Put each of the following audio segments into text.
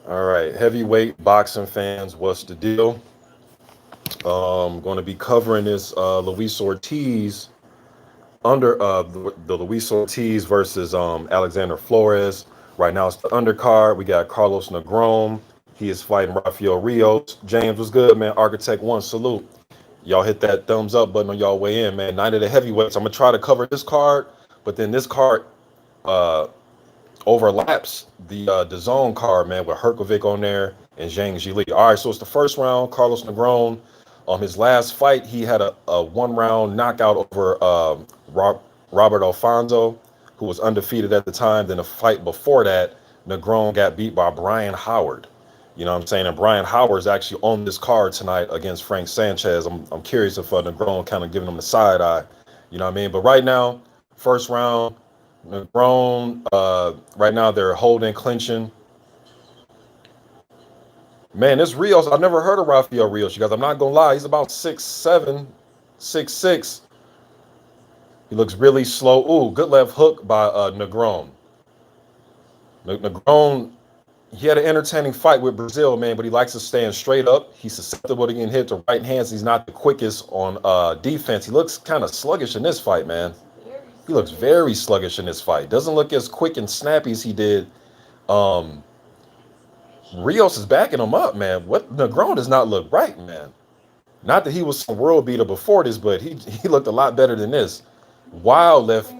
All right, heavyweight boxing fans, what's the deal? Going to be covering this Luis Ortiz the Luis Ortiz versus Alexander Flores. Right now it's the undercard. We got Carlos Negron. He is fighting Rafael Rios. James was good, man. Architect One, salute. Y'all hit that thumbs up button on y'all way in, man. Night of the heavyweights. I'm gonna try to cover this card, but then this card uh, overlaps the DAZN card, man, with Herkovic on there and Zhang. All right, so it's the first round. Carlos Negron. His last fight, he had a one-round knockout over Robert Alfonso, who was undefeated at the time. Then the fight before that, Negron got beat by Brian Howard. You know what I'm saying? And Brian Howard is actually on this card tonight against Frank Sanchez. I'm curious if Negron kind of giving him the side eye. You know what I mean? But right now, first round, Negron, right now they're holding, clinching. Man, this Rios, I've never heard of Rafael Rios, you guys. I'm not gonna lie, he's about 6'7", 6'6". He looks really slow. Ooh, good left hook by Negron. Negron, he had an entertaining fight with Brazil, man, but he likes to stand straight up. He's susceptible to getting hit to right hands. He's not the quickest on defense. He looks kind of sluggish in this fight, man. He looks very sluggish in this fight. Doesn't look as quick and snappy as he did. Rios is backing him up, man. What Negron does not look right, man. Not that he was some world beater before this, but he looked a lot better than this. Wild left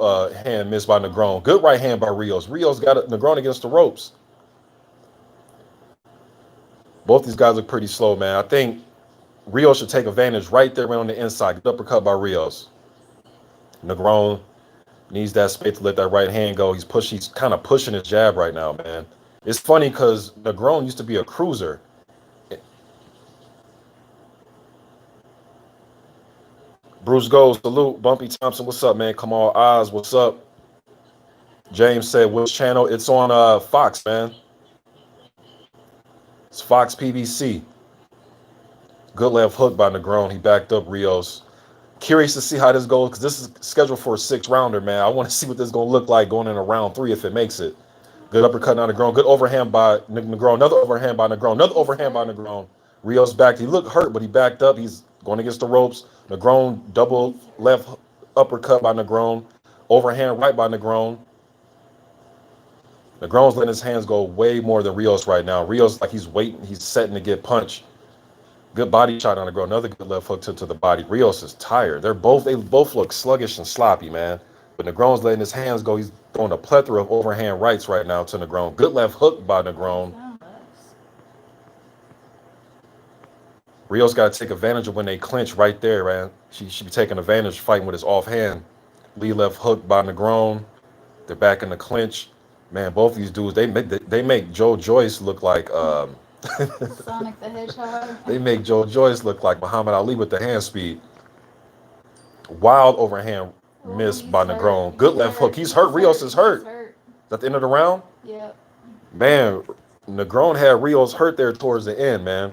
hand missed by Negron. Good right hand by Rios. Rios got Negron against the ropes. Both these guys look pretty slow, man. I think Rios should take advantage right there, right on the inside. Good uppercut by Rios. Negron needs that space to let that right hand go. He's kind of pushing his jab right now, man. It's funny because Negron used to be a cruiser. Bruce Gold, salute. Bumpy Thompson, what's up, man? Kamal Oz, what's up? James said, which channel? It's on Fox, man. It's Fox PBC. Good left hook by Negron. He backed up Rios. Curious to see how this goes because this is scheduled for a 6-rounder, man. I want to see what this is going to look like going into round 3 if it makes it. Good uppercut by Negron. Good overhand by Negron. Another overhand by Negron. Another overhand by Negron. Rios backed. He looked hurt, but he backed up. He's going against the ropes. Negron double left uppercut by Negron. Overhand right by Negron. Negron's letting his hands go way more than Rios right now. Rios like he's waiting. He's setting to get punched. Good body shot on Negron. Another good left hook to the body. Rios is tired. They both look sluggish and sloppy, man. But Negron's letting his hands go. He's throwing a plethora of overhand rights right now to Negron. Good left hook by Negron. Rios got to take advantage of when they clinch right there, man. She should be taking advantage, fighting with his offhand. Lee left hook by Negron. They're back in the clinch. Man, both these dudes, they make Joe Joyce look like Sonic the Hedgehog. They make Joe Joyce look like Muhammad Ali with the hand speed. Wild overhand miss by Negron. Good left hook. He's hurt. Rios is hurt. Is that the end of the round? Yep. Man, Negron had Rios hurt there towards the end, man.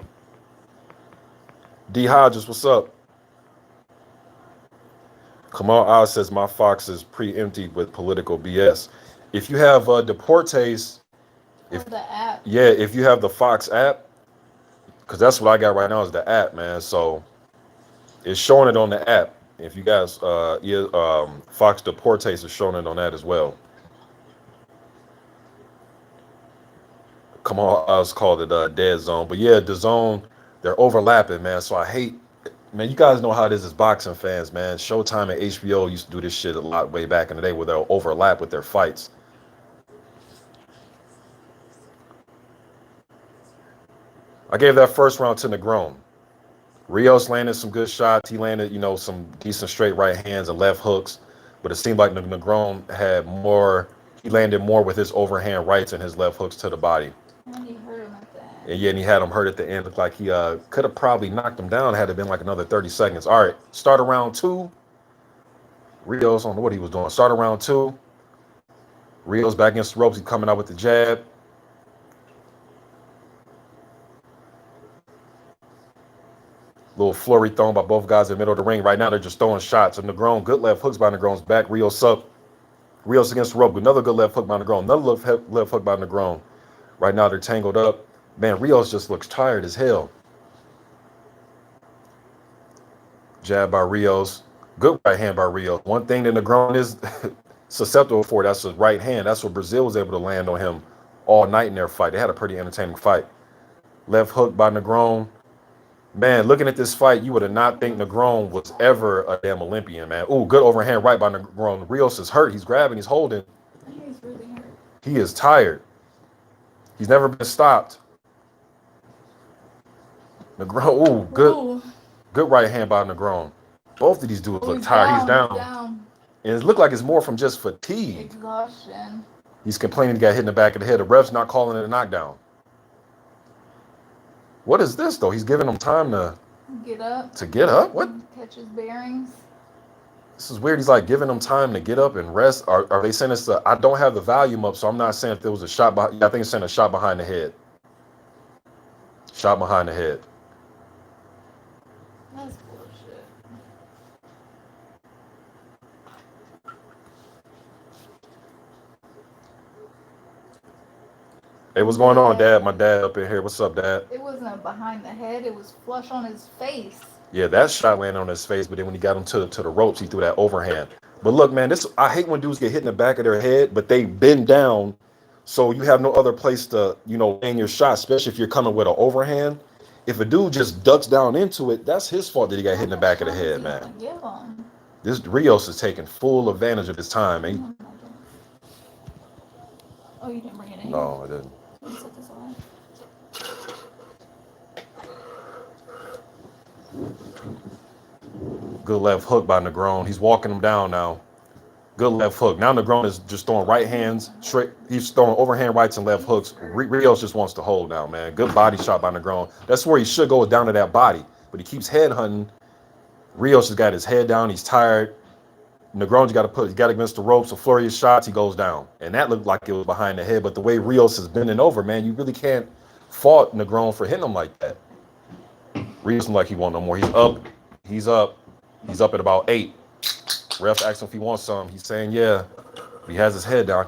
D. Hodges, what's up? Kamal Oz says my Fox is pre-emptied with political BS. If you have Deportes, the app. Yeah, if you have the Fox app, because that's what I got right now is the app, man. So it's showing it on the app. If you guys, Fox Deportes is showing it on that as well. Kamal Oz called it Dead Zone, but yeah, the zone. They're overlapping, man. So I hate, man, you guys know how it is as boxing fans, man. Showtime and HBO used to do this shit a lot way back in the day where they'll overlap with their fights. I gave that first round to Negron. Rios landed some good shots. He landed, some decent straight right hands and left hooks. But it seemed like Negron had more, he landed more with his overhand rights and his left hooks to the body. And he hurt him at the end. And yeah, and he had him hurt at the end. Looked like he could have probably knocked him down had it been like another 30 seconds. All right, start of round 2. Rios, I don't know what he was doing. Start of round 2. Rios back against the ropes. He's coming out with the jab. Little flurry thrown by both guys in the middle of the ring. Right now, they're just throwing shots. And Negron, good left hooks by Negron's back. Rios up. Rios against the rope. Another good left hook by Negron. Another left hook by Negron. Right now, they're tangled up. Man, Rios just looks tired as hell. Jab by Rios. Good right hand by Rios. One thing that Negron is susceptible for, that's his right hand. That's what Brazil was able to land on him all night in their fight. They had a pretty entertaining fight. Left hook by Negron. Man, looking at this fight, you would have not think Negron was ever a damn Olympian, man. Ooh, good overhand right by Negron. Rios is hurt. He's grabbing. He's holding. He's really hurt. He is tired. He's never been stopped. Negron, ooh, good right hand by Negron. Both of these dudes look tired. He's down. And it looked like it's more from just fatigue. Exhaustion. He's complaining he got hit in the back of the head. The ref's not calling it a knockdown. What is this, though? He's giving him time to get up. To get up? What? Catch his bearings. This is weird. He's like giving him time to get up and rest. Are they saying this? I don't have the volume up, so I'm not saying if there was a shot behind. I think it's saying a shot behind the head. Shot behind the head. That's bullshit. Hey, what's going on, Dad? My dad up in here. What's up, Dad? It wasn't behind the head. It was flush on his face. Yeah, that shot landed on his face, but then when he got him to the ropes, he threw that overhand. But look, man, I hate when dudes get hit in the back of their head, but they bend down, so you have no other place to, land your shot, especially if you're coming with an overhand. If a dude just ducks down into it, that's his fault that he got hit in the back of the head, man. This Rios is taking full advantage of his time, man. Oh, you didn't bring it in? No, I didn't. Good left hook by Negron. He's walking him down now. Good left hook. Now Negron is just throwing right hands straight. He's throwing overhand rights and left hooks. Rios just wants to hold now, man. Good body shot by Negron. That's where he should go, down to that body. But he keeps head hunting. Rios has got his head down. He's tired. Negron's got against the ropes. So flurry of shots, he goes down. And that looked like it was behind the head. But the way Rios is bending over, man, you really can't fault Negron for hitting him like that. Rios like he won't no more. He's up. He's up. He's up at about 8. Ref asks him if he wants some. He's saying, yeah. He has his head down.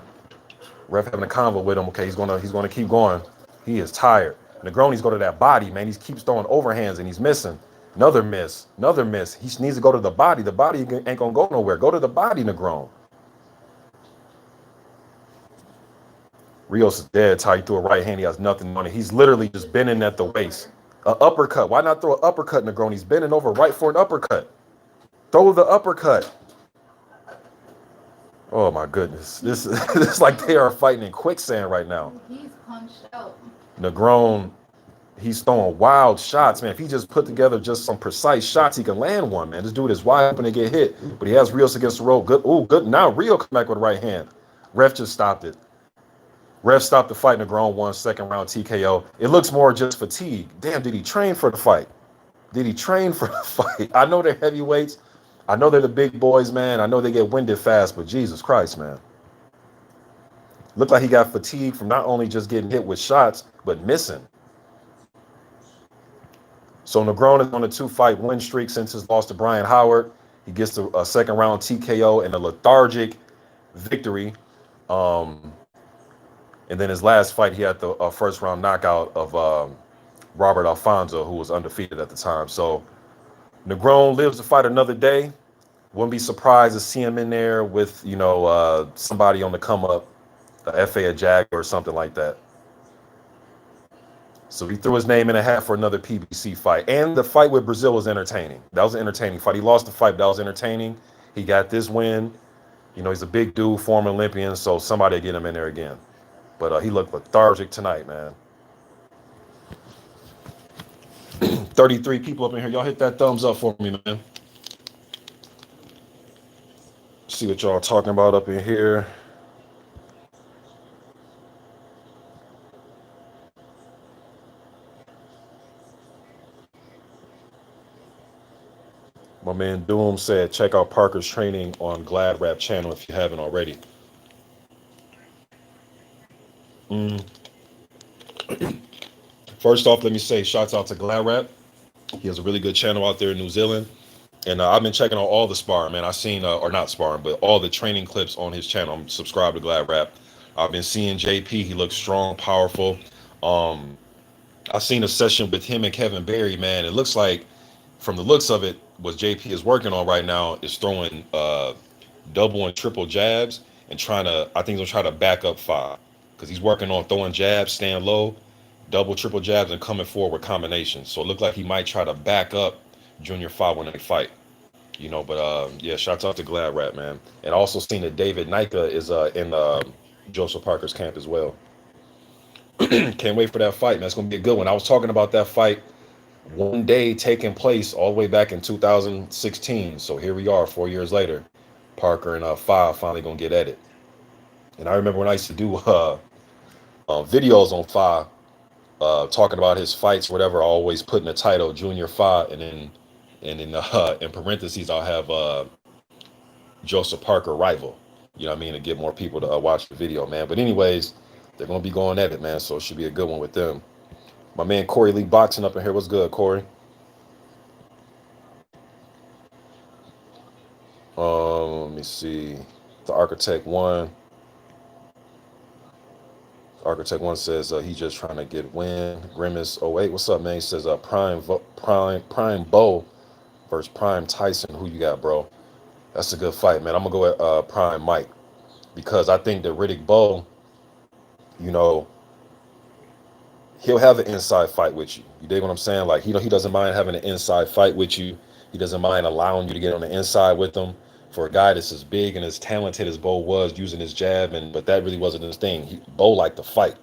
Ref having a convo with him. Okay, he's gonna keep going. He is tired. Negroni's go to that body, man. He keeps throwing overhands and he's missing. Another miss. Another miss. He needs to go to the body. The body ain't gonna go nowhere. Go to the body, Negron. Rios is dead. Ty threw a right hand. He has nothing on it. He's literally just bending at the waist. An uppercut. Why not throw an uppercut, Negron? He's bending over right for an uppercut. Throw the uppercut. Oh my goodness. This is like they are fighting in quicksand right now. He's punched out. Negron, he's throwing wild shots, man. If he just put together just some precise shots, he can land one, man. This dude is wide open to get hit. But he has Rios against the rope. Good. Ooh, good. Now Rio come back with a right hand. Ref just stopped it. Ref stopped the fight. Negron won second round TKO. It looks more just fatigue. Damn, did he train for the fight? Did he train for the fight? I know they're heavyweights. I know they're the big boys, man. I know they get winded fast, but Jesus Christ, man. Looked like he got fatigued from not only just getting hit with shots, but missing. So Negron is on a 2-fight win streak since his loss to Brian Howard. He gets a second round TKO and a lethargic victory. And then his last fight, he had the first round knockout of Robert Alfonso, who was undefeated at the time. So Negron lives to fight another day. Wouldn't be surprised to see him in there with, somebody on the come up, a FA, a Jag, or something like that. So he threw his name in a hat for another PBC fight. And the fight with Brazil was entertaining. That was an entertaining fight. He lost the fight, but that was entertaining. He got this win. He's a big dude, former Olympian, so somebody get him in there again. But he looked lethargic tonight, man. 33 people up in here. Y'all hit that thumbs up for me, man. See what y'all talking about up in here. My man Doom said, check out Parker's training on Glad Rap channel if you haven't already. First off, let me say shouts out to Glad Rap. He has a really good channel out there in New Zealand. And I've been checking out all the sparring, man. I've seen, or not sparring, but all the training clips on his channel. I'm subscribed to Glad Rap. I've been seeing JP. He looks strong, powerful. Um, I've seen a session with him and Kevin Barry, man. It looks like, from the looks of it, what JP is working on right now is throwing double and triple jabs and trying to, I think he'll try to back up five because he's working on throwing jabs, staying low, double, triple jabs, and coming forward with combinations. So it looked like he might try to back up Junior 5 when they fight. But yeah, shouts out to Glad Rap, man. And I also seen that David Nika is in Joseph Parker's camp as well. Can't wait for that fight, man. It's gonna be a good one. I was talking about that fight one day taking place all the way back in 2016. So here we are, 4 years later. Parker and Five finally gonna get at it. And I remember when I used to do videos on Five, talking about his fights, whatever. I always put in the title Junior Five, and then in parentheses I'll have Joseph Parker rival. You know what I mean, to get more people to watch the video, man. But anyways, they're gonna be going at it, man. So it should be a good one with them. My man Corey Lee Boxing up in here. What's good, Corey? Let me see. The Architect One. Architect One says he's just trying to get win. Grimace 08. What's up, man? He says Prime Bo versus Prime Tyson. Who you got, bro? That's a good fight, man. I'm gonna go at Prime Mike because I think that Riddick Bowe, you know, he'll have an inside fight with you. You dig what I'm saying? Like, he doesn't mind having an inside fight with you. He doesn't mind allowing you to get on the inside with him. For a guy that's as big and as talented as Bo was using his jab, but that really wasn't his thing. Bo liked to fight.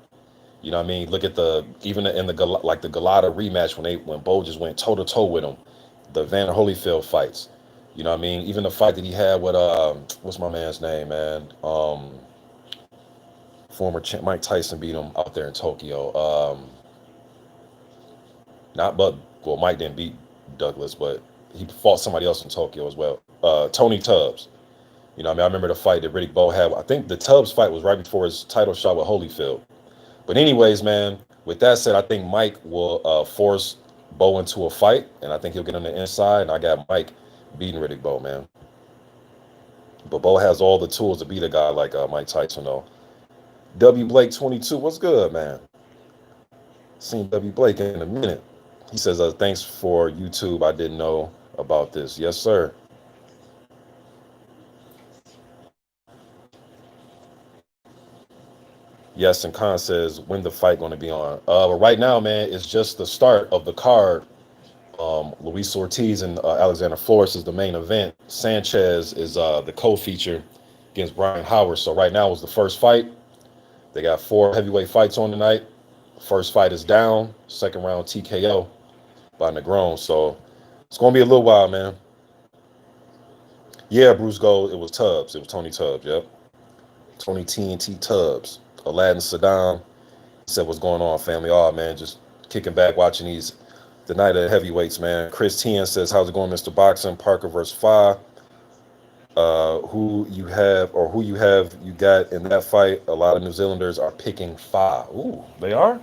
You know what I mean? Look at even in the Galata rematch when Bo just went toe to toe with him. The Van Holyfield fights. You know what I mean? Even the fight that he had with what's my man's name, man? Former champ Mike Tyson beat him out there in Tokyo. Mike didn't beat Douglas, but he fought somebody else in Tokyo as well. Tony Tubbs. You know what I mean? I remember the fight that Riddick Bowe had. I think the Tubbs fight was right before his title shot with Holyfield. But anyways, man, with that said, I think Mike will force Bowe into a fight, and I think he'll get on the inside, and I got Mike beating Riddick Bowe, man. But Bowe has all the tools to beat a guy like Mike Tyson, though. W. Blake 22, what's good, man? Seen W. Blake in a minute. He says, thanks for YouTube. I didn't know about this. Yes, sir. Yes, and Khan says, when the fight going to be on? But right now, man, it's just the start of the card. Luis Ortiz and Alexander Flores is the main event. Sanchez is the co-feature against Brian Howard. So right now was the first fight. They got 4 heavyweight fights on tonight. First fight is down. Second round TKO by Negron. So it's going to be a little while, man. Yeah, Bruce Gold. It was Tubbs. It was Tony Tubbs. Yep. Tony TNT Tubbs. Aladdin Saddam said, what's going on, family? Oh, man, just kicking back, watching the night of heavyweights, man. Chris Tien says, how's it going, Mr. Boxing? Parker versus Fa. Who you got in that fight? A lot of New Zealanders are picking Fa. Ooh, they are?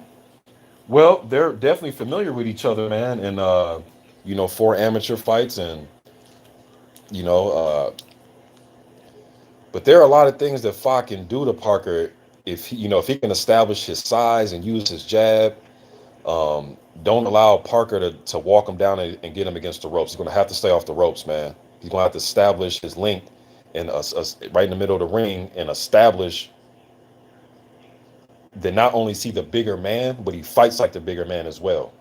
Well, they're definitely familiar with each other, man. And, 4 amateur fights and, but there are a lot of things that Fa can do to Parker if he can establish his size and use his jab. Don't allow Parker to walk him down and get him against the ropes. He's going to have to stay off the ropes, man. He's going to have to establish his length and right in the middle of the ring and establish that not only see the bigger man, but he fights like the bigger man as well.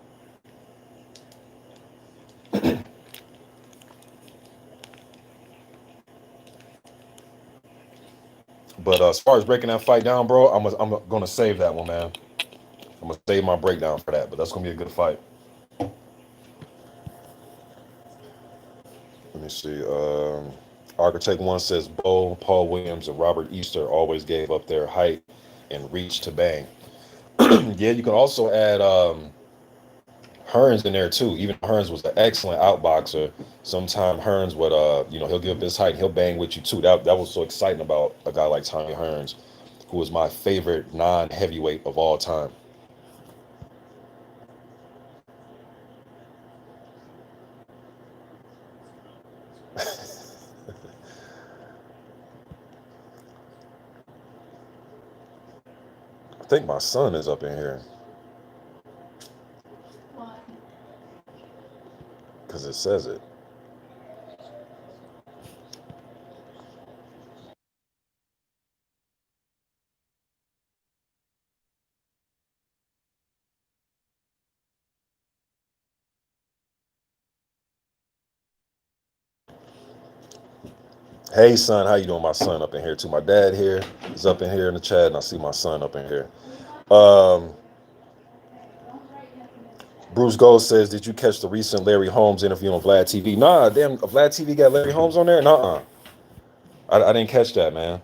But as far as breaking that fight down, bro, I'm going to save that one, man. I'm going to save my breakdown for that, but that's going to be a good fight. Let me see. Architect One says, Bo, Paul Williams, and Robert Easter always gave up their height and reach to bang. Yeah, you can also add Hearns in there too. Even Hearns was an excellent outboxer. Sometimes Hearns would, he'll give up his height and he'll bang with you too. That was so exciting about a guy like Tommy Hearns, who was my favorite non-heavyweight of all time. think my son is up in here Why? because it says it. Hey son, how you doing? My son up in here too. My dad here. He's up in here in the chat, and I see my son up in here. Bruce Gold says, "Did you catch the recent Larry Holmes interview on Vlad TV?" Nah, damn, Vlad TV got Larry Holmes on there. Nah, I didn't catch that, man.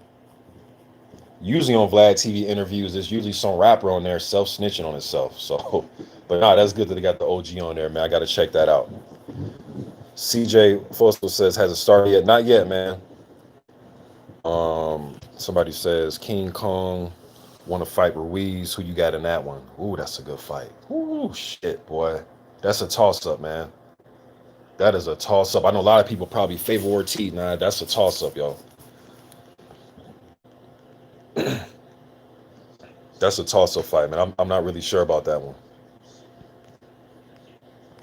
Usually on Vlad TV interviews, there's usually some rapper on there self snitching on himself. So, but nah, that's good that they got the OG on there, man. I got to check that out. CJ Fossil says, "Has it started yet?" Not yet, man. Somebody says King Kong want to fight Ruiz. Who you got in that one? Ooh, that's a good fight. Ooh, shit, boy. That's a toss-up, man. That is a toss-up. I know a lot of people probably favor Ortiz. Nah, that's a toss-up, yo. That's a toss-up fight, man. I'm not really sure about that one.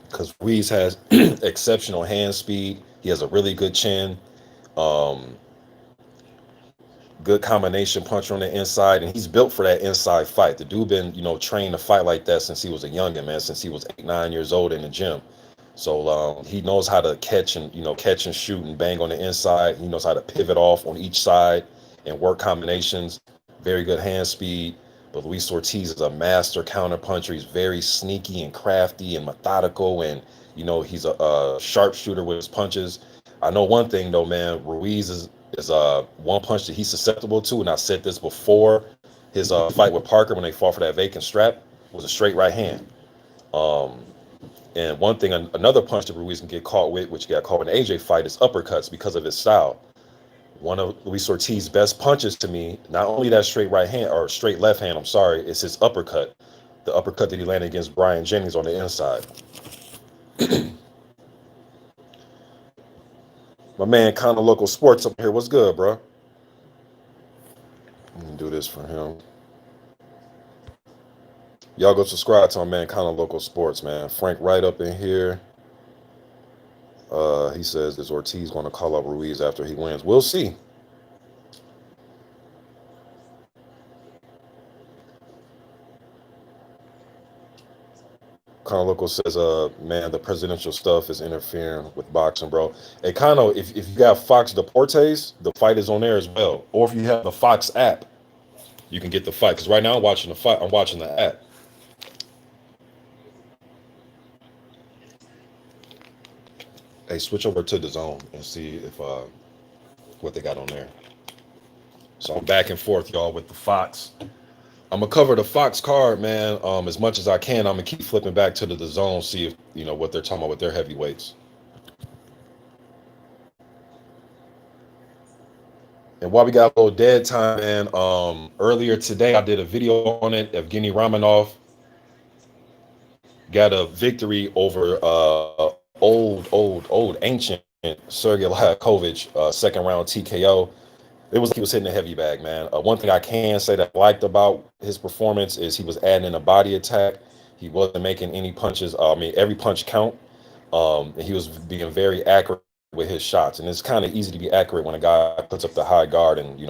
Because Ruiz has exceptional hand speed. He has a really good chin. Um, Good combination puncher on the inside, and he's built for that inside fight. The dude been, trained to fight like that since he was a youngin', man, since he was 8, 9 years old in the gym. So he knows how to catch and shoot and bang on the inside. He knows how to pivot off on each side and work combinations. Very good hand speed. But Luis Ortiz is a master counter puncher. He's very sneaky and crafty and methodical, and he's a sharpshooter with his punches. I know one thing though, man. Ruiz is one punch that he's susceptible to, and I said this before his fight with Parker when they fought for that vacant strap, was a straight right hand. And one thing, another punch that Ruiz can get caught with, which he got caught in the AJ fight, is uppercuts because of his style. One of Luis Ortiz's best punches to me, not only that straight right hand or straight left hand, I'm sorry, is his uppercut. The uppercut that he landed against Brian Jennings on the inside. My man, Kind of Local Sports up here. What's good, bro? Let me do this for him. Y'all go subscribe to my man, Kind of Local Sports, man. Frank Wright up in here. He says, is Ortiz going to call up Ruiz after he wins? We'll see. Kind of Local says, man, the presidential stuff is interfering with boxing, bro. It kind of, if you got Fox Deportes, the fight is on there as well. Or if you have the Fox app, you can get the fight. Because right now I'm watching the fight. I'm watching the app. Hey, switch over to DAZN and see if what they got on there. So I'm back and forth, y'all, with the Fox. I'm gonna cover the Fox card, man, as much as I can. I'm gonna keep flipping back to the DAZN, see if what they're talking about with their heavyweights. And while we got a little dead time, man, earlier today I did a video on it. Evgeny Romanov got a victory over old ancient Sergey Hrgovic, second round TKO. It was like he was hitting a heavy bag, man. One thing I can say that I liked about his performance is he was adding in a body attack. He wasn't making any punches. Every punch count. And he was being very accurate with his shots. And it's kind of easy to be accurate when a guy puts up the high guard and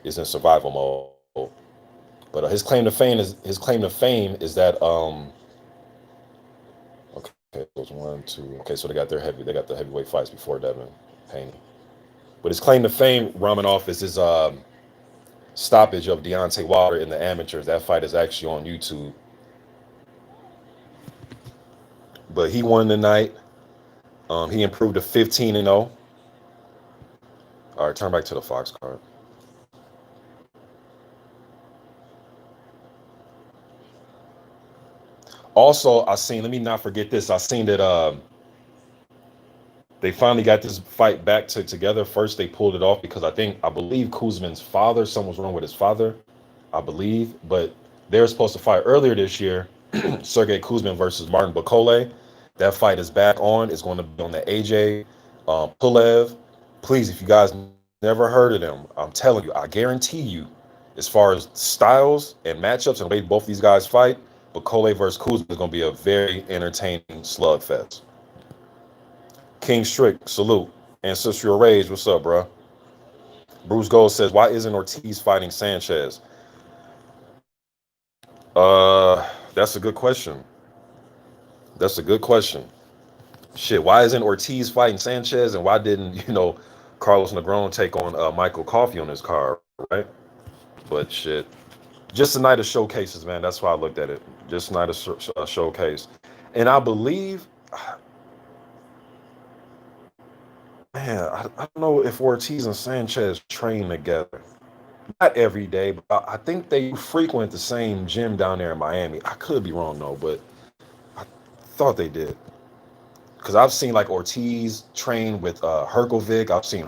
is in survival mode. But his claim to fame is that okay, those 1, 2. Okay, so they got the heavyweight fights before Devin Haney. But his claim to fame, Romanov, is his stoppage of Deontay Wilder in the amateurs. That fight is actually on YouTube. But he won tonight. He improved to 15-0. All right, turn back to the Fox card. Also, let me not forget this. I seen that they finally got this fight back together. First, they pulled it off because I believe Kuzman's father, something was wrong with his father, I believe. But they were supposed to fight earlier this year, Sergey Kuzman versus Martin Bakole. That fight is back on. It's going to be on the AJ Pulev. Please, if you guys never heard of them, I'm telling you, I guarantee you, as far as styles and matchups and the way both these guys fight. But Cole versus Kuzma is going to be a very entertaining slugfest. King Strick, salute. Ancestral Rage, what's up, bro? Bruce Gold says, why isn't Ortiz fighting Sanchez? That's a good question. That's a good question. Shit, why isn't Ortiz fighting Sanchez, and why didn't, Carlos Negron take on Michael Coffey on his card, right? But shit, just a night of showcases, man. That's why I looked at it. Just a night of showcase. And I believe, man, I don't know if Ortiz and Sanchez train together. Not every day, but I think they frequent the same gym down there in Miami. I could be wrong, though, but I thought they did. Because I've seen, like, Ortiz train with Hrgovic. I've seen,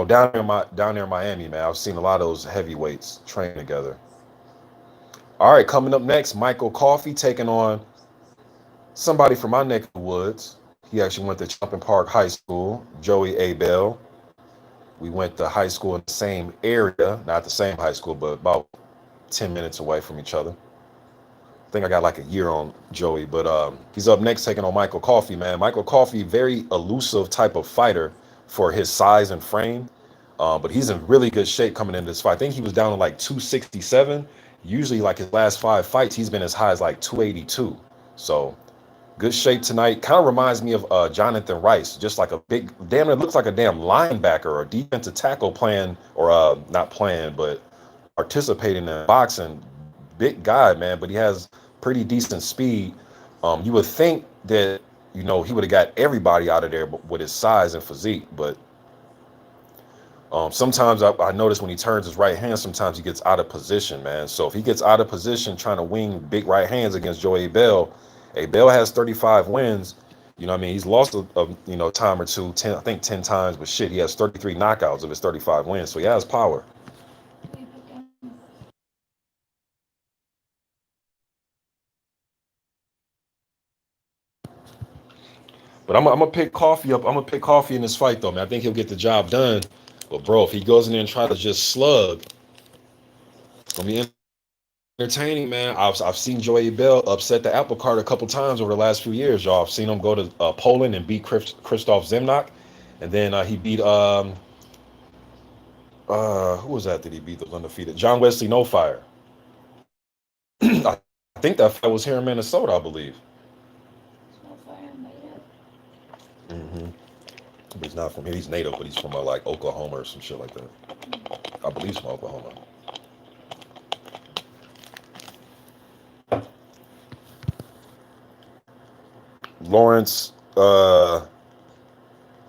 down there in Miami, man, I've seen a lot of those heavyweights train together. All right, coming up next, Michael Coffey taking on somebody from my neck of the woods. He actually went to Jumping Park High School, Joey Abel. We went to high school in the same area, not the same high school, but about 10 minutes away from each other. I think I got like a year on Joey, but he's up next taking on Michael Coffey, man. Michael Coffey, very elusive type of fighter for his size and frame, but he's in really good shape coming into this fight. I think he was down to like 267. Usually, like his last 5 fights, he's been as high as like 282. So good shape tonight. Kind of reminds me of Jonathan Rice, just like a big, damn, it looks like a damn linebacker or a defensive tackle playing, or not playing, but participating in boxing. Big guy, man, but he has pretty decent speed. You would think that, he would have got everybody out of there with his size and physique, but sometimes I notice when he turns his right hand, sometimes he gets out of position, man. So if he gets out of position trying to wing big right hands against Joey Abel has 35 wins. He's lost a time or two, 10 times, but shit, he has 33 knockouts of his 35 wins, so he has power. But I'm gonna pick Coffey up. I'm gonna pick Coffey in this fight, though, man. I think he'll get the job done. But bro, if he goes in there and try to just slug, it's gonna be entertaining, man. I've seen Joey Bell upset the apple cart a couple times over the last few years, y'all. I've seen him go to Poland and beat Krzysztof Zemnak, and then he beat who was that he beat that was undefeated? John Wesley No Fire. I think that fight was here in Minnesota, I believe. Mm-hmm. But he's not from here. He's native, but he's from like Oklahoma or some shit like that. I believe he's from Oklahoma. Lawrence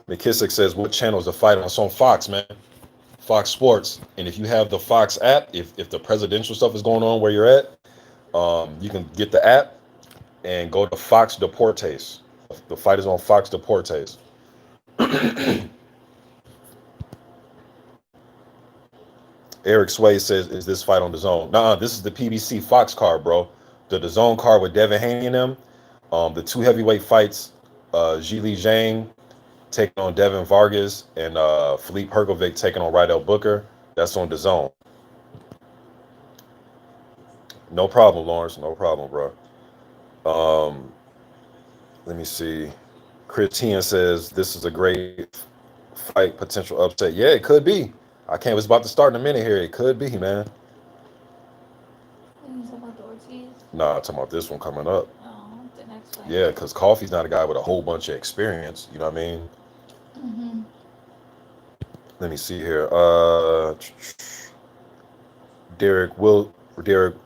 McKissick says, what channel is the fight on? It's on Fox, man. Fox Sports. And if you have the Fox app, if the presidential stuff is going on where you're at, you can get the app and go to Fox Deportes. The fight is on Fox Deportes. Eric Sway says, is this fight on DAZN? Nah, this is the PBC Fox card, bro. The DAZN card with Devin Haney and them. The 2 heavyweight fights, Zhili Zhang taking on Devin Vargas and Philippe Hrgovic taking on Rydell Booker. That's on DAZN. No problem, Lawrence. No problem, bro. Let me see. Christian says, this is a great fight, potential upset. Yeah, it could be. I can't. It's about to start in a minute here. It could be, man. Nah, I'm talking about this one coming up. Oh, the next fight. Yeah, because Coffey's not a guy with a whole bunch of experience. You know what I mean? Mm-hmm. Let me see here. Derek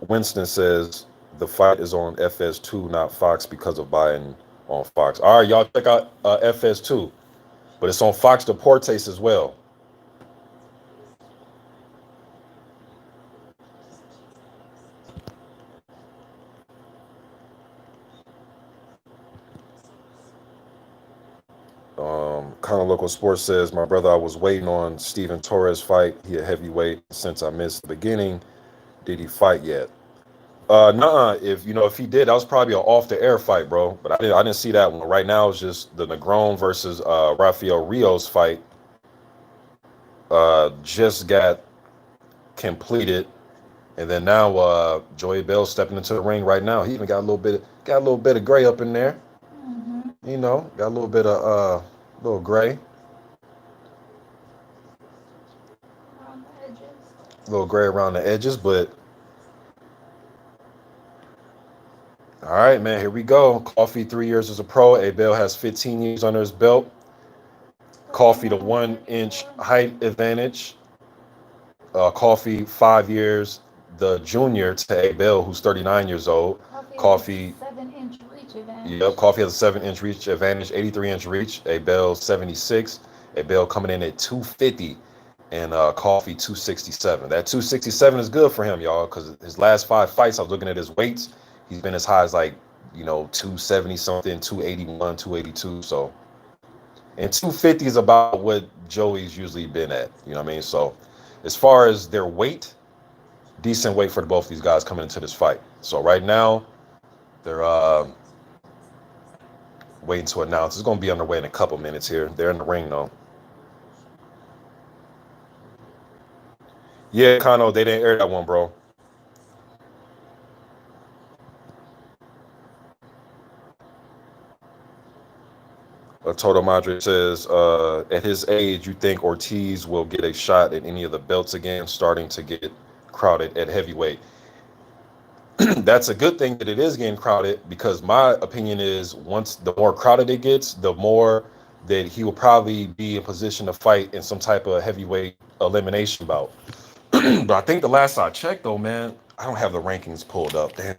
Winston says the fight is on FS2, not Fox, because of Biden on Fox. All right, y'all check out FS2, but it's on Fox Deportes as well. Kind of Local Sports says, my brother, I was waiting on Steven Torres fight. He a heavyweight since I missed the beginning. Did he fight yet? Nuh-uh. If he did, that was probably an off-the-air fight, bro. But I didn't see that one. Right now, it's just the Negron versus Rafael Rios fight. Just got completed. And then now Joey Bell's stepping into the ring right now. He even got a little bit of gray up in there. You know, got a little bit of little gray. Around the edges. A little gray around the edges, but all right, man, here we go. Coffee 3 years as a pro. Abel has 15 years under his belt. Coffee the 1 inch height advantage. Coffee 5 years, the junior to Abel, who's 39 years old. Coffee 7-inch reach advantage. Yep, Coffee has a 7-inch reach advantage, 83-inch reach. Abel 76. Abel coming in at 250, and Coffee 267. That 267 is good for him, y'all, because his last 5 fights, I was looking at his weights. He's been as high as like, 270 something, 281, 282. So, and 250 is about what Joey's usually been at. You know what I mean? So, as far as their weight, decent weight for both these guys coming into this fight. So right now, they're waiting to announce. It's going to be underway in a couple minutes here. They're in the ring, though. Yeah, Kano, they didn't air that one, bro. Toto Madre says, at his age, you think Ortiz will get a shot at any of the belts again, starting to get crowded at heavyweight? That's a good thing that it is getting crowded, because my opinion is once the more crowded it gets, the more that he will probably be in position to fight in some type of heavyweight elimination bout. But I think the last I checked, though, man, I don't have the rankings pulled up. Damn.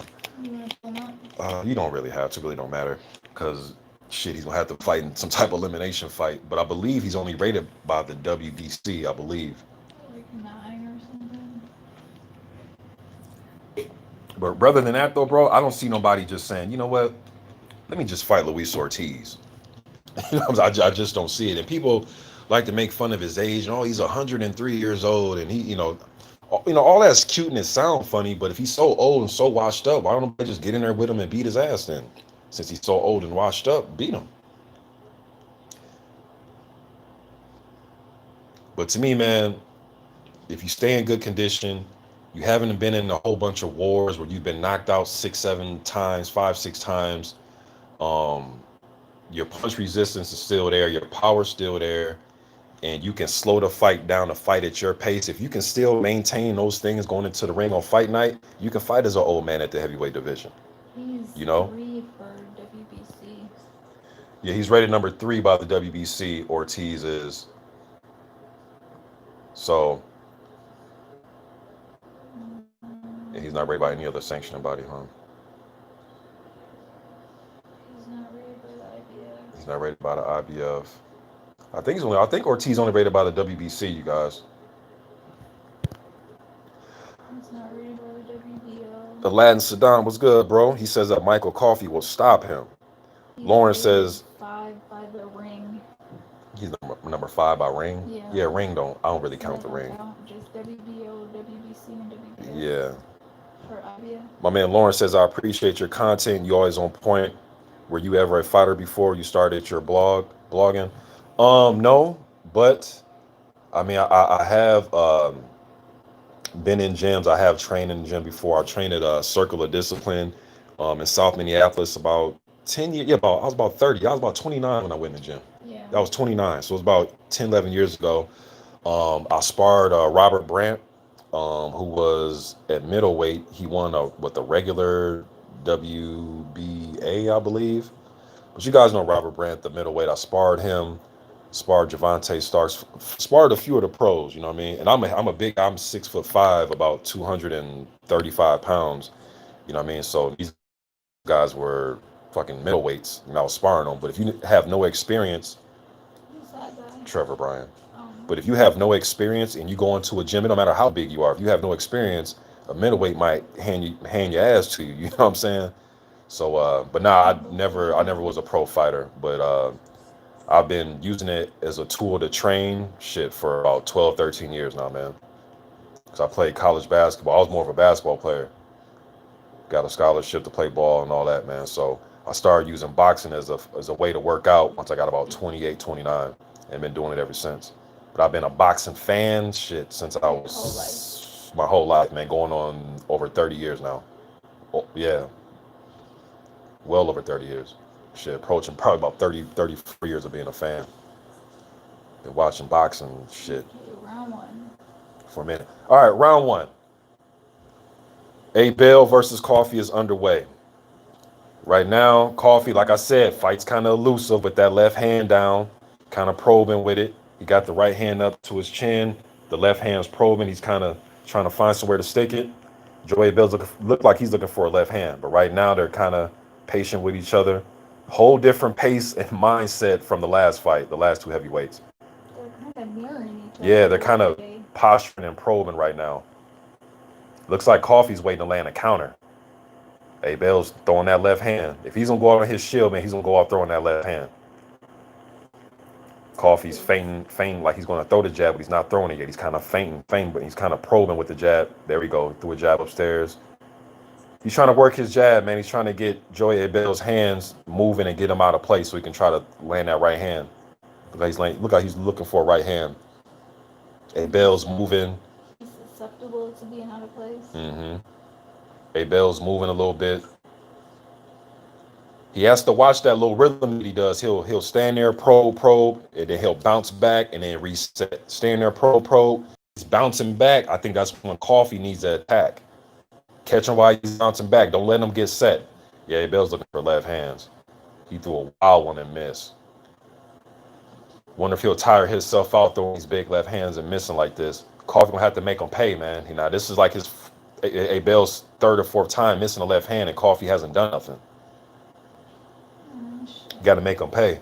You don't really have to. Really don't matter, because shit, he's gonna have to fight in some type of elimination fight. But I believe he's only rated by the WBC. I believe. Like 9 or something. But rather than that, though, bro, I don't see nobody just saying, you know what, let me just fight Luis Ortiz. I just don't see it. And people like to make fun of his age. Oh, he's 103 years old, and he, all that's cute and it sounds funny. But if he's so old and so washed up, why don't I just get in there with him and beat his ass then? Since he's so old and washed up, beat him. But to me, man, if you stay in good condition, you haven't been in a whole bunch of wars where you've been knocked out 6-7 times, 5-6 times. Your punch resistance is still there. Your power's still there. And you can slow the fight down to fight at your pace. If you can still maintain those things going into the ring on fight night, you can fight as an old man at the heavyweight division. He's 3 for WBC. Yeah, he's rated number 3 by the WBC. Ortiz is. So, yeah, he's not rated by any other sanctioning body, huh? He's not rated by the IBF. He's not rated by the IBF. I think Ortiz only rated by the WBC, you guys. He's not rated by the WBO. Aladdin Saddam was good, bro. He says that Michael Coffey will stop him. He's Lawrence says 5 by the ring. he's number 5 by ring. Yeah, ring I don't really count the ring. Just WBO, WBC, and WBO. Yeah. For IBF. My man Lawrence says, I appreciate your content. You always on point. Were you ever a fighter before you started your blogging? No, but I mean, I have been in gyms. I have trained in the gym before. I trained at a Circle of Discipline in South Minneapolis about 10 years. Yeah, I was about 30. I was about 29 when I went in the gym. Yeah. I was 29. So it was about 10, 11 years ago. I sparred Robert Brandt, who was at middleweight. He won the regular WBA, I believe. But you guys know Robert Brandt, the middleweight. I sparred him. Sparred Javante Starks, sparred a few of the pros, you know what I mean? And I'm 6'5", about 235 pounds, you know what I mean? So these guys were fucking middleweights, and I was sparring them. But if you have no experience, Trevor Bryan. But if you have no experience and you go into a gym, it don't matter how big you are. If you have no experience, a middleweight might hand your ass to you. You know what I'm saying? So, but nah, I never was a pro fighter, but I've been using it as a tool to train shit for about 12, 13 years now, man. Because I played college basketball. I was more of a basketball player. Got a scholarship to play ball and all that, man. So I started using boxing as a way to work out once I got about 28, 29, and been doing it ever since. But I've been a boxing fan shit since I was my whole life, man. Going on over 30 years now. Oh, yeah, well over 30 years. Shit, approaching probably about 34 years of being a fan. Been watching boxing shit Okay, round one. for a minute. All right, round one. A Bell versus Coffee is underway. Right now, Coffee, like I said, fights kind of elusive with that left hand down, kind of probing with it. He got the right hand up to his chin. The left hand's probing. He's kind of trying to find somewhere to stick it. Joey Bell's look like he's looking for a left hand, but right now they're kind of patient with each other. Whole different pace and mindset from the last fight, the last two heavyweights. They're kind of mirroring each other. Yeah, they're kind of Okay. posturing and probing right now. Looks like Coffee's waiting to land a counter. A Bell's throwing that left hand. If he's gonna go out on his shield, man, he's gonna go out throwing that left hand. Coffee's feinting like he's gonna throw the jab, but he's not throwing it yet. He's kind of feinting, but he's kind of probing with the jab. There we go, threw a jab upstairs. He's trying to work his jab, man. He's trying to get Joey Bell's hands moving and get him out of place so he can try to land that right hand. Look like he's looking for a right hand. A Bell's moving. He's susceptible to being out of place. Mm-hmm. A Bell's moving a little bit. He has to watch that little rhythm that he does. He'll stand there, probe, and then he'll bounce back and then reset. Stand there, probe. He's bouncing back. I think that's when Coffee needs to attack. Catch him while he's bouncing back. Don't let him get set. Yeah, A Bell's looking for left hands. He threw a wild one and missed. Wonder if he'll tire himself out throwing these big left hands and missing like this. Coffee gonna have to make him pay, man. You know, this is like his A Bell's third or fourth time missing a left hand, and Coffee hasn't done nothing. Got to make him pay.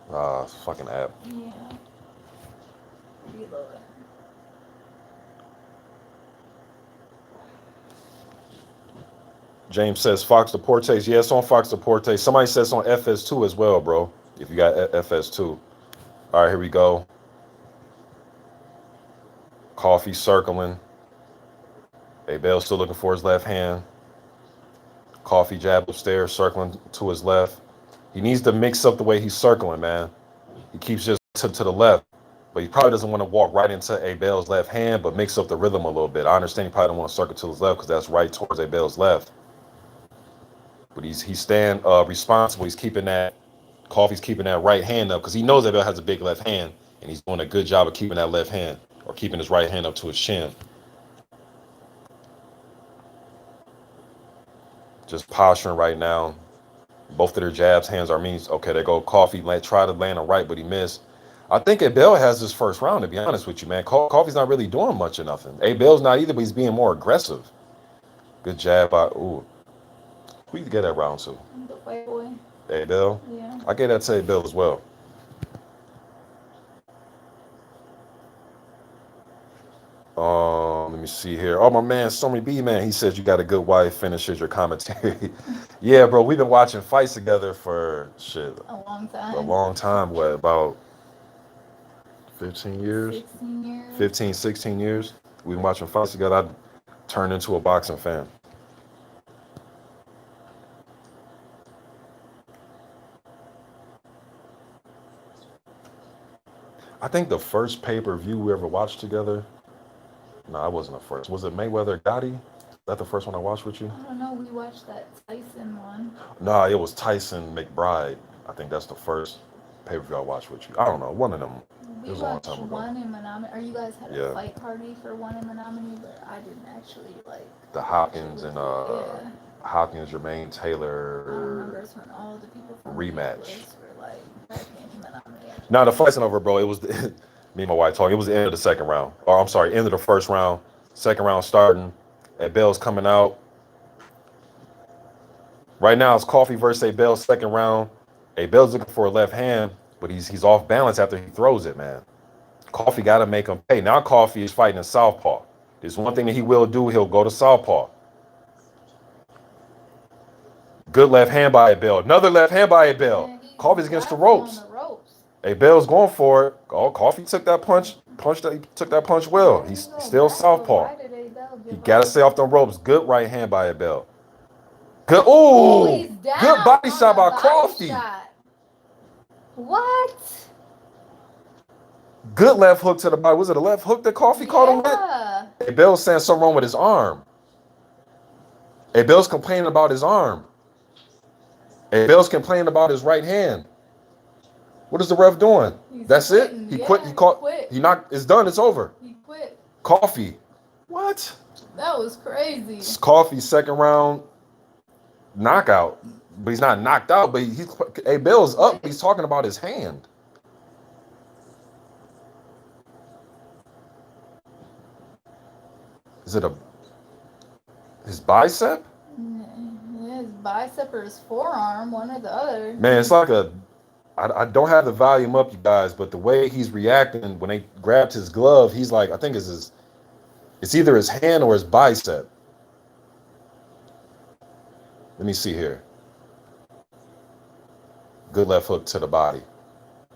Fucking app. Yeah. Reload. James says Fox Deportes. Yeah, it's on Fox Deportes. Somebody says on FS2 as well, bro. If you got FS2. All right, here we go. Coffee circling. A Bell's still looking for his left hand. Coffee jab upstairs, circling to his left. He needs to mix up the way he's circling, man. He keeps just to the left, but he probably doesn't want to walk right into A Bell's left hand, but mix up the rhythm a little bit. I understand he probably don't want to circle to his left because that's right towards A Bell's left. But he's staying responsible. He's keeping that, Coffee's keeping that right hand up because he knows A Bell has a big left hand, and he's doing a good job of keeping that left hand or keeping his right hand up to his chin. Just posturing right now. Both of their jabs, hands are means. Okay, there go Coffee. Try to land a right, but he missed. I think A Bell has his first round, to be honest with you, man. Coffee's not really doing much or nothing. A Bell's not either, but he's being more aggressive. Good jab by, ooh. Who you get that round to? The white boy. A Bell? Yeah. I gave that to A Bell as well. Let me see here. Oh, my man, Stormy B, man, he says you got a good wife, finishes your commentary. Yeah, bro, we've been watching fights together for shit. A long time. A long time. What, about 15 years? 16 years. 15, 16 years. We've been watching fights together. I turned into a boxing fan. I think the first pay-per-view we ever watched together, no, I wasn't the first. Was it Mayweather Gotti? Is that the first one I watched with you? I don't know. We watched that Tyson one. No, it was Tyson McBride. I think that's the first pay-per-view I watched with you. I don't know. One of them. We It was a long watched time ago. one in Menominee. Or you guys had a Yeah. fight party for one in Menominee, but I didn't actually like. The Hopkins and Yeah. Hopkins, Jermaine I remember Taylor it's when all the people from rematch. Flores were like back in Menominee. No, the fight's not over, bro. It was me and my wife talking. It was the end of the second round. Or I'm sorry, end of the first round. Second round starting. A Bell's coming out. Right now it's Coffee versus A Bell, second round. A Bell's looking for a left hand, but he's off balance after he throws it, man. Coffee got to make him pay. Now Coffee is fighting in southpaw. There's one thing that he will do. He'll go to southpaw. Good left hand by A Bell. Another left hand by A Bell. Yeah, Coffee's against the grabbed him ropes. on the ropes. A Bell's going for it. Oh, Coffee took that punch. He took that punch well. He's still southpaw. Why did A Bell give He up? got to stay off them ropes. Good right hand by A Bell. Good. Oh, Ooh. he's down Good body on shot a by body Coffee. shot. What? Good left hook to the body. Was it a left hook that Coffee caught him with? Hey, Bill's saying something wrong with his arm. Hey, Bill's complaining about his arm. Hey, Bill's complaining about his right hand. What is the ref doing? That's quitting. It? He quit. He caught. He knocked. It's done. It's over. He quit. Coffee. What? That was crazy. It's Coffee's second round knockout. But he's not knocked out. But he's. Hey, Bill's up. He's talking about his hand. Is it his bicep? Yeah, his bicep or his forearm, one or the other. Man, it's like I don't have the volume up, you guys, but the way he's reacting when they grabbed his glove, he's like, I think it's either his hand or his bicep. Let me see here. Good left hook to the body.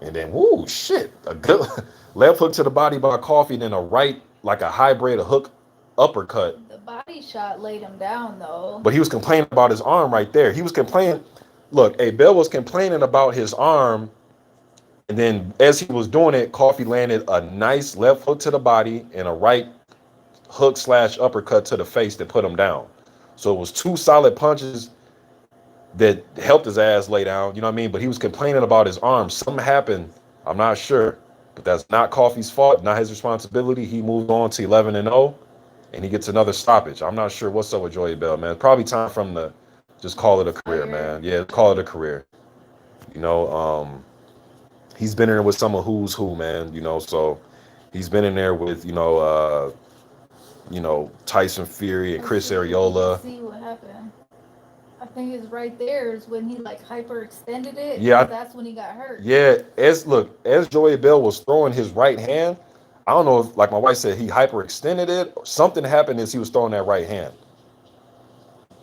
And then, whoo, shit. A good left hook to the body by Coffee, then a right, like a hybrid, a hook uppercut. The body shot laid him down, though. But he was complaining about his arm right there. He was complaining. Look, Bill was complaining about his arm. And then as he was doing it, Coffee landed a nice left hook to the body and a right hook / uppercut to the face that put him down. So it was two solid punches that helped his ass lay down. You know what I mean? But he was complaining about his arm. Something happened. I'm not sure. But that's not Coffee's fault, not his responsibility. He moved on to 11-0. And he gets another stoppage. I'm not sure what's up with Joey Bell, man. Probably time for him to just call it a career, man. Yeah, call it a career. You know, he's been in there with some of who's who, man. You know, so he's been in there with, Tyson Fury and Chris Areola. See what happened. I think it's right there is when he like hyperextended it. Yeah, that's when he got hurt. Yeah, as Joey Bell was throwing his right hand, I don't know if, like my wife said, he hyperextended it or something happened as he was throwing that right hand.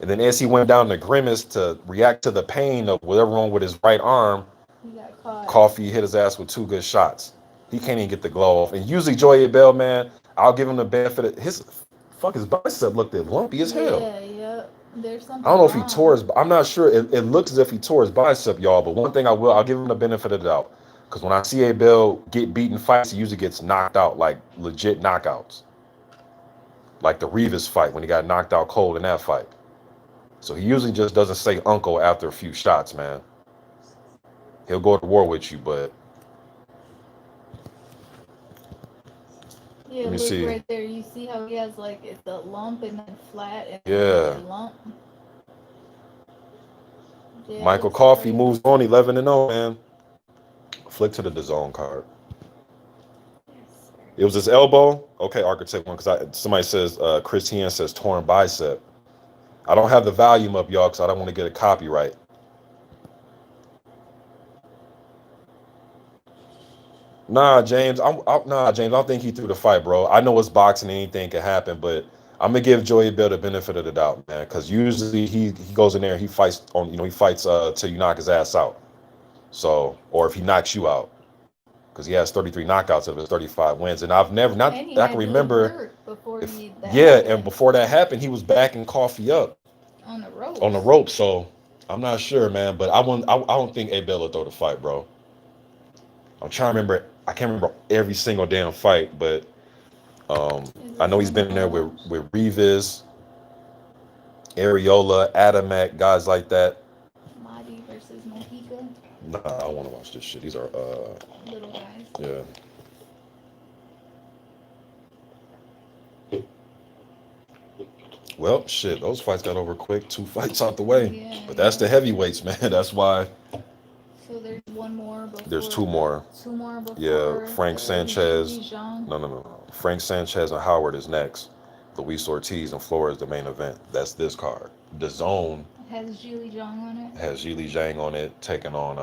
And then as he went down the grimace to react to the pain of whatever wrong with his right arm, he got caught. Coffee hit his ass with two good shots. He can't even get the glove off. And usually Joey Bell, man, I'll give him the benefit of his bicep looked lumpy as hell. Yeah. There's something I don't know if wrong. he tore his, I'm not sure. It looks as if he tore his bicep, y'all. But one thing I'll give him the benefit of the doubt. Because when I see A. Bell get beaten fights, he usually gets knocked out, like legit knockouts. Like the Rivas fight when he got knocked out cold in that fight. So he usually just doesn't say uncle after a few shots, man. He'll go to war with you, but... Yeah, let me look see. Right there. You see how he has like it's a lump and then flat and yeah. then lump. Yeah, Michael Coffey moves on 11-0, man. Flick to the DAZN card. It was his elbow. Okay, Architect one, because somebody says Chris Hien says torn bicep. I don't have the volume up, y'all, because I don't want to get a copyright. Nah, James. James. I don't think he threw the fight, bro. I know it's boxing, anything can happen, but I'm gonna give Joey Bell the benefit of the doubt, man, because usually he goes in there and he fights on, he fights till you knock his ass out. So, or if he knocks you out, because he has 33 knockouts of his 35 wins, and I've never, not that I can remember. And before that happened, he was backing Coffey up on the rope. On the rope. So I'm not sure, man, but I don't think A. Bell will throw the fight, bro. I'm trying to remember. I can't remember every single damn fight, but I know he's been in there with Rivas, Areola, Adamek, guys like that. Mahdi versus Mojica. Nah, I want to watch this shit. These are little guys. Yeah. Well, shit, those fights got over quick. 2 fights out the way. Yeah, but that's the heavyweights, man. That's why. So there's one more before. There's 2 more. 2 more before. Yeah, Frank Sanchez. Zhang. No. Frank Sanchez and Howard is next. Luis Ortiz and Flores the main event. That's this card. DAZN has Zhang on it. Has Zhang on it, taking on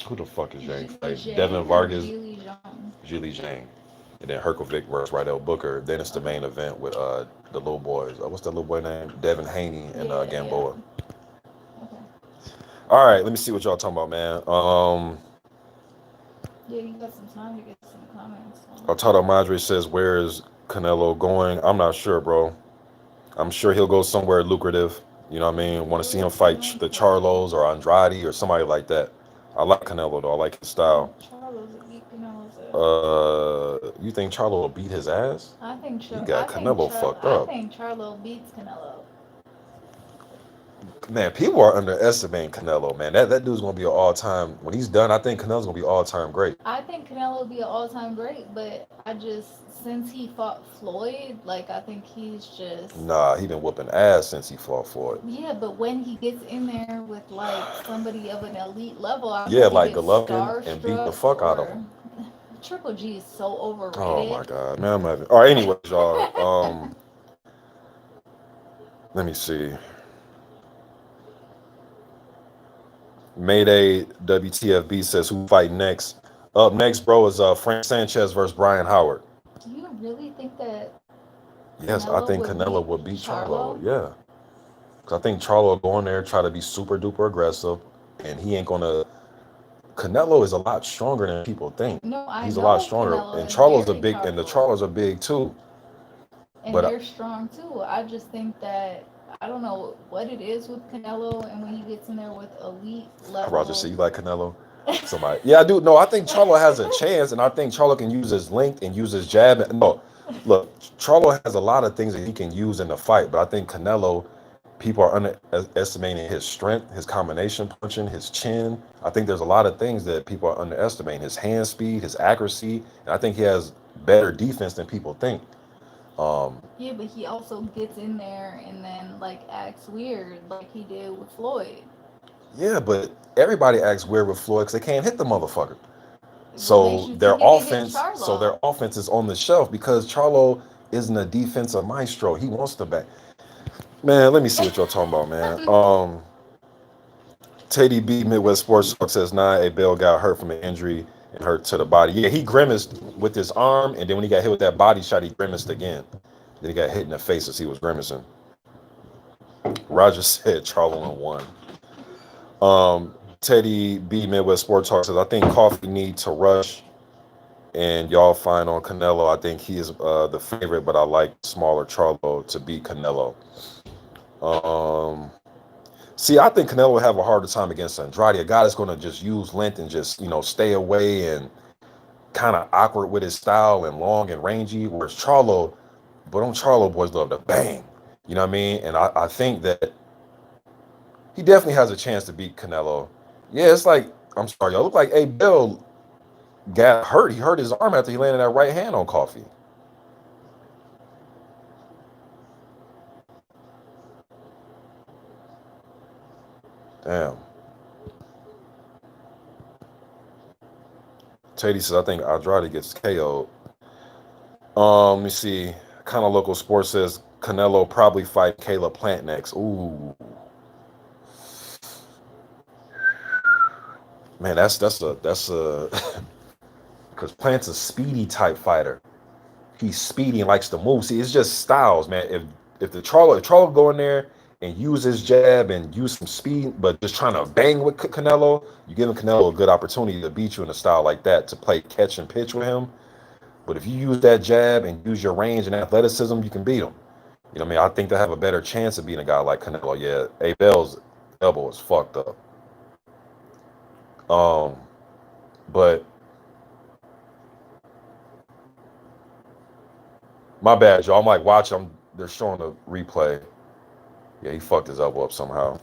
who the fuck is Zhang? Devin Vargas. Zhang. And then Herkovic versus Rydell Booker. Then it's the main event with the little boys. What's that little boy name? Devin Haney and Gamboa. Yeah. Okay. All right, let me see what y'all talking about, man. Yeah, you got some time to get some comments. Artado Madre says, where is Canelo going? I'm not sure, bro. I'm sure he'll go somewhere lucrative. You know what I mean? Want to see him fight the Charlos or Andrade or somebody like that. I like Canelo, though. I like his style. Charlos would beat Canelo's You think Charlo will beat his ass? I think You got Canelo fucked up. Charlo beats Canelo. Man, people are underestimating Canelo, man. That dude's gonna be an all-time. When he's done, I think Canelo's gonna be all-time great. I think Canelo will be an all-time great, but I just since he fought Floyd, like I think he's just Nah, he been whooping ass since he fought Floyd. yeah. But when he gets in there with like somebody of an elite level, I don't know Yeah, if he like gets Golovkin and beat the starstruck fuck out of or him. Triple G is so Oh my overrated. god, man, I'm having. All right, anyways, y'all. Let me see. Mayday WTFB says who fight next. Up next, bro, is Frank Sanchez versus Brian Howard. Do you really think that Yes, I Canelo think would Canelo beat would beat Charlo. Charlo? Yeah, because I think Charlo will go in there try to be super duper aggressive, and he ain't gonna. Canelo is a lot stronger than people think. No, I He's a lot know stronger, Canelo and is Charlo's a very big, and the powerful, Charlos are big too. and But they're strong too. I just think that I don't know what it is with Canelo, and when he gets in there with elite Roger level. said, "You like Canelo?" Somebody, yeah, I do. No, I think Charlo has a chance, and I think Charlo can use his length and use his jab. No, look, Charlo has a lot of things that he can use in the fight, but I think Canelo, people are underestimating his strength, his combination punching, his chin. I think there's a lot of things that people are underestimating. His hand speed, his accuracy, and I think he has better defense than people think. Yeah, but he also gets in there and then like acts weird, like he did with Floyd. Yeah, but everybody acts weird with Floyd because they can't hit the motherfucker. What makes So you their think he can hit offense, Charlo? is on the shelf because Charlo isn't a defensive maestro. He wants to back. Man, let me see what y'all talking about, man. Teddy B Midwest Sports Talk says, nah, a Bell got hurt from an injury and hurt to the body. Yeah, he grimaced with his arm, and then when he got hit with that body shot, he grimaced again. Then he got hit in the face as he was grimacing. Roger said Charlo won. Teddy B Midwest Sports Talk says, I think Coffee need to rush and y'all fine on Canelo. I think he is the favorite, but I like smaller Charlo to beat Canelo. Um, See, I think Canelo will have a harder time against Andrade, a guy that's going to just use length and just stay away and kind of awkward with his style and long and rangy. Whereas Charlo, but on Charlo boys love to bang, you know what I mean? And I think that he definitely has a chance to beat Canelo. Yeah, it's like I'm sorry, y'all look like A. Bill got hurt. He hurt his arm after he landed that right hand on Coffee. Damn. Teddy says, I think Andrade gets KO'd. Let me see. Kind of local sports says Canelo probably fight Caleb Plant next. Ooh, man, that's a because Plant's a speedy type fighter. He's speedy and likes to move. See, it's just styles, man. If Charlo go in there and use his jab and use some speed, but just trying to bang with Canelo, you give Canelo a good opportunity to beat you in a style like that to play catch and pitch with him. But if you use that jab and use your range and athleticism, you can beat him. You know what I mean? I think they have a better chance of beating a guy like Canelo. Yeah, Abel's elbow is fucked up. Um, but my bad, y'all. I'm like watching. They're showing the replay. Yeah, he fucked his elbow up somehow.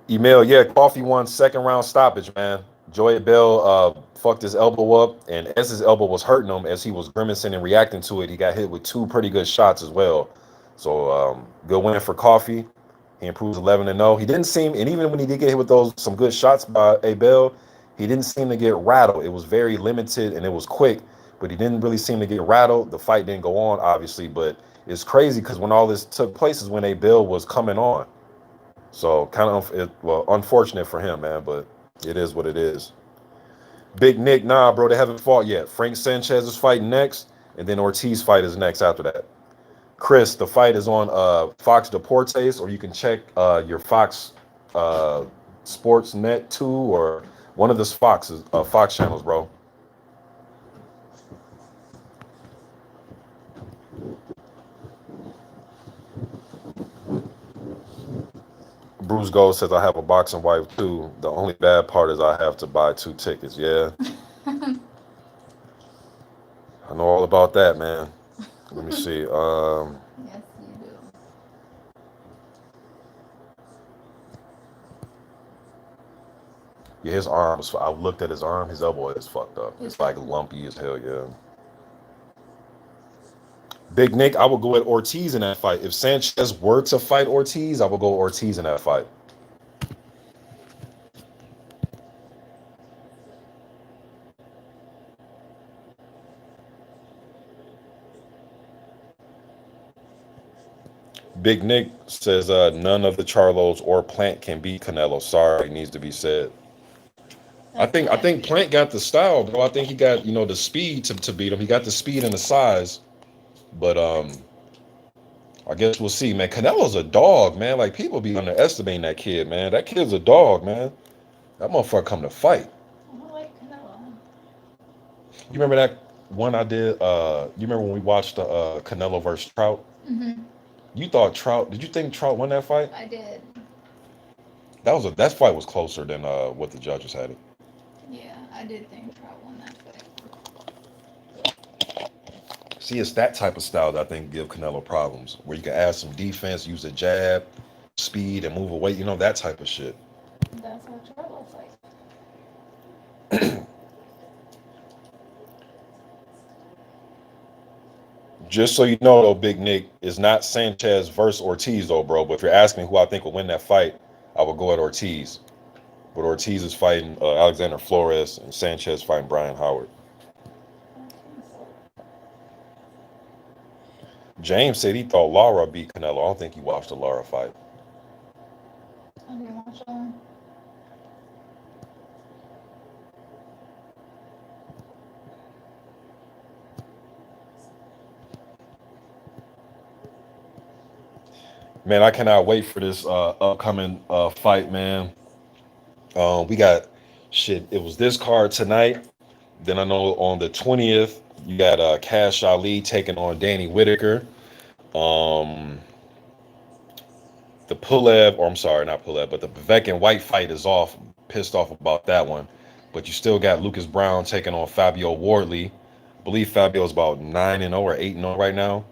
Email, yeah, Coffee won second round stoppage, man. Joy Bell fucked his elbow up, and as his elbow was hurting him, as he was grimacing and reacting to it, he got hit with two pretty good shots as well. So good win for Coffee. He improves 11-0. He didn't seem, and even when he did get hit with those some good shots by Abel, he didn't seem to get rattled. It was very limited and it was quick, but he didn't really seem to get rattled. The fight didn't go on, obviously, but it's crazy because when all this took place is when Abel was coming on. So kind of unfortunate for him, man, but it is what it is. Big Nick, nah, bro, they haven't fought yet. Frank Sanchez is fighting next, and then Ortiz fight is next after that. Chris, the fight is on Fox Deportes, or you can check your Fox Sports Net 2 or one of the Fox channels, bro. Bruce Gold says I have a boxing wife too. The only bad part is I have to buy 2 tickets. Yeah, I know all about that, man. Let me see. Yes, you do. Yeah, his arm was. I looked at his arm. His elbow is fucked up. It's like lumpy as hell. Yeah. Big Nick, I would go at Ortiz in that fight. If Sanchez were to fight Ortiz, I would go Ortiz in that fight. Big Nick says none of the Charlos or Plant can beat Canelo. Sorry, needs to be said. I think Plant got the style, bro. I think he got the speed to beat him. He got the speed and the size, but I guess we'll see, man. Canelo's a dog, man. Like people be underestimating that kid, man. That kid's a dog, man. That motherfucker come to fight. I like Canelo. You remember that one I did? You remember when we watched the Canelo versus Trout? Mm-hmm. You thought Trout? Did you think Trout won that fight? I did. That fight was closer than what the judges had it. Yeah, I did think Trout won that fight. See, it's that type of style that I think give Canelo problems, where you can add some defense, use a jab, speed, and move away. That type of shit. That's how Charlo fights. Just so you know, though, Big Nick, is not Sanchez versus Ortiz, though, bro. But if you're asking who I think will win that fight, I would go at Ortiz. But Ortiz is fighting Alexander Flores, and Sanchez fighting Brian Howard. James said he thought Lara beat Canelo. I don't think he watched the Lara fight. I didn't watch that one. Man, I cannot wait for this upcoming fight, man. We got shit. It was this card tonight. Then I know on the 20th, you got Cash Ali taking on Danny Whitaker. The Pulev, or I'm sorry, not Pulev, but the Vivek and White fight is off. Pissed off about that one. But you still got Lucas Brown taking on Fabio Worley. I believe Fabio is about 9-0 or 8-0 right now.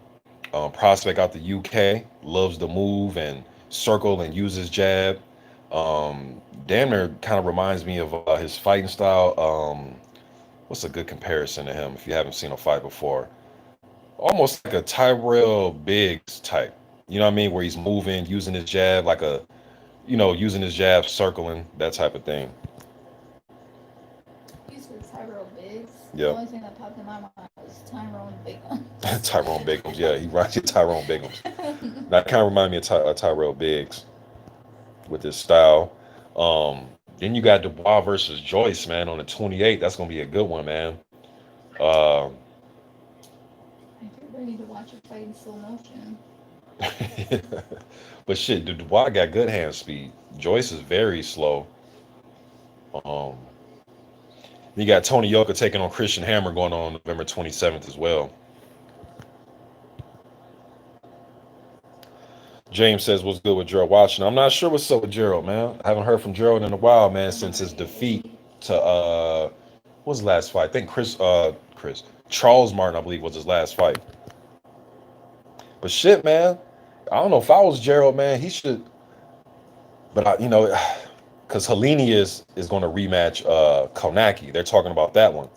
Prospect out the UK, loves to move and circle and use his jab. Damn near kind of reminds me of his fighting style. What's a good comparison to him if you haven't seen a fight before? Almost like a Tyrell Biggs type. You know what I mean? Where he's moving, using his jab like using his jab, circling, that type of thing. You said Tyrell Biggs. Yeah. The only thing that popped in my mind was Tyrone Biggums. Tyrone Biggums, yeah, he rides Tyrone Biggums. That kind of remind me of Tyrell Biggs with his style. Then you got Dubois versus Joyce, man, on the 28th. That's gonna be a good one, man. I get ready to watch a fight in slow motion. But shit, Dubois got good hand speed. Joyce is very slow. You got Tony Yoka taking on Christian Hammer going on November 27th as well. James says, what's good with Gerald Washington? I'm not sure what's up with Gerald, man. I haven't heard from Gerald in a while, man, since his defeat to what was his last fight? I think Charles Martin, I believe, was his last fight. But shit, man, I don't know if I was Gerald, man, he should. But because Helini is going to rematch Konaki. They're talking about that one.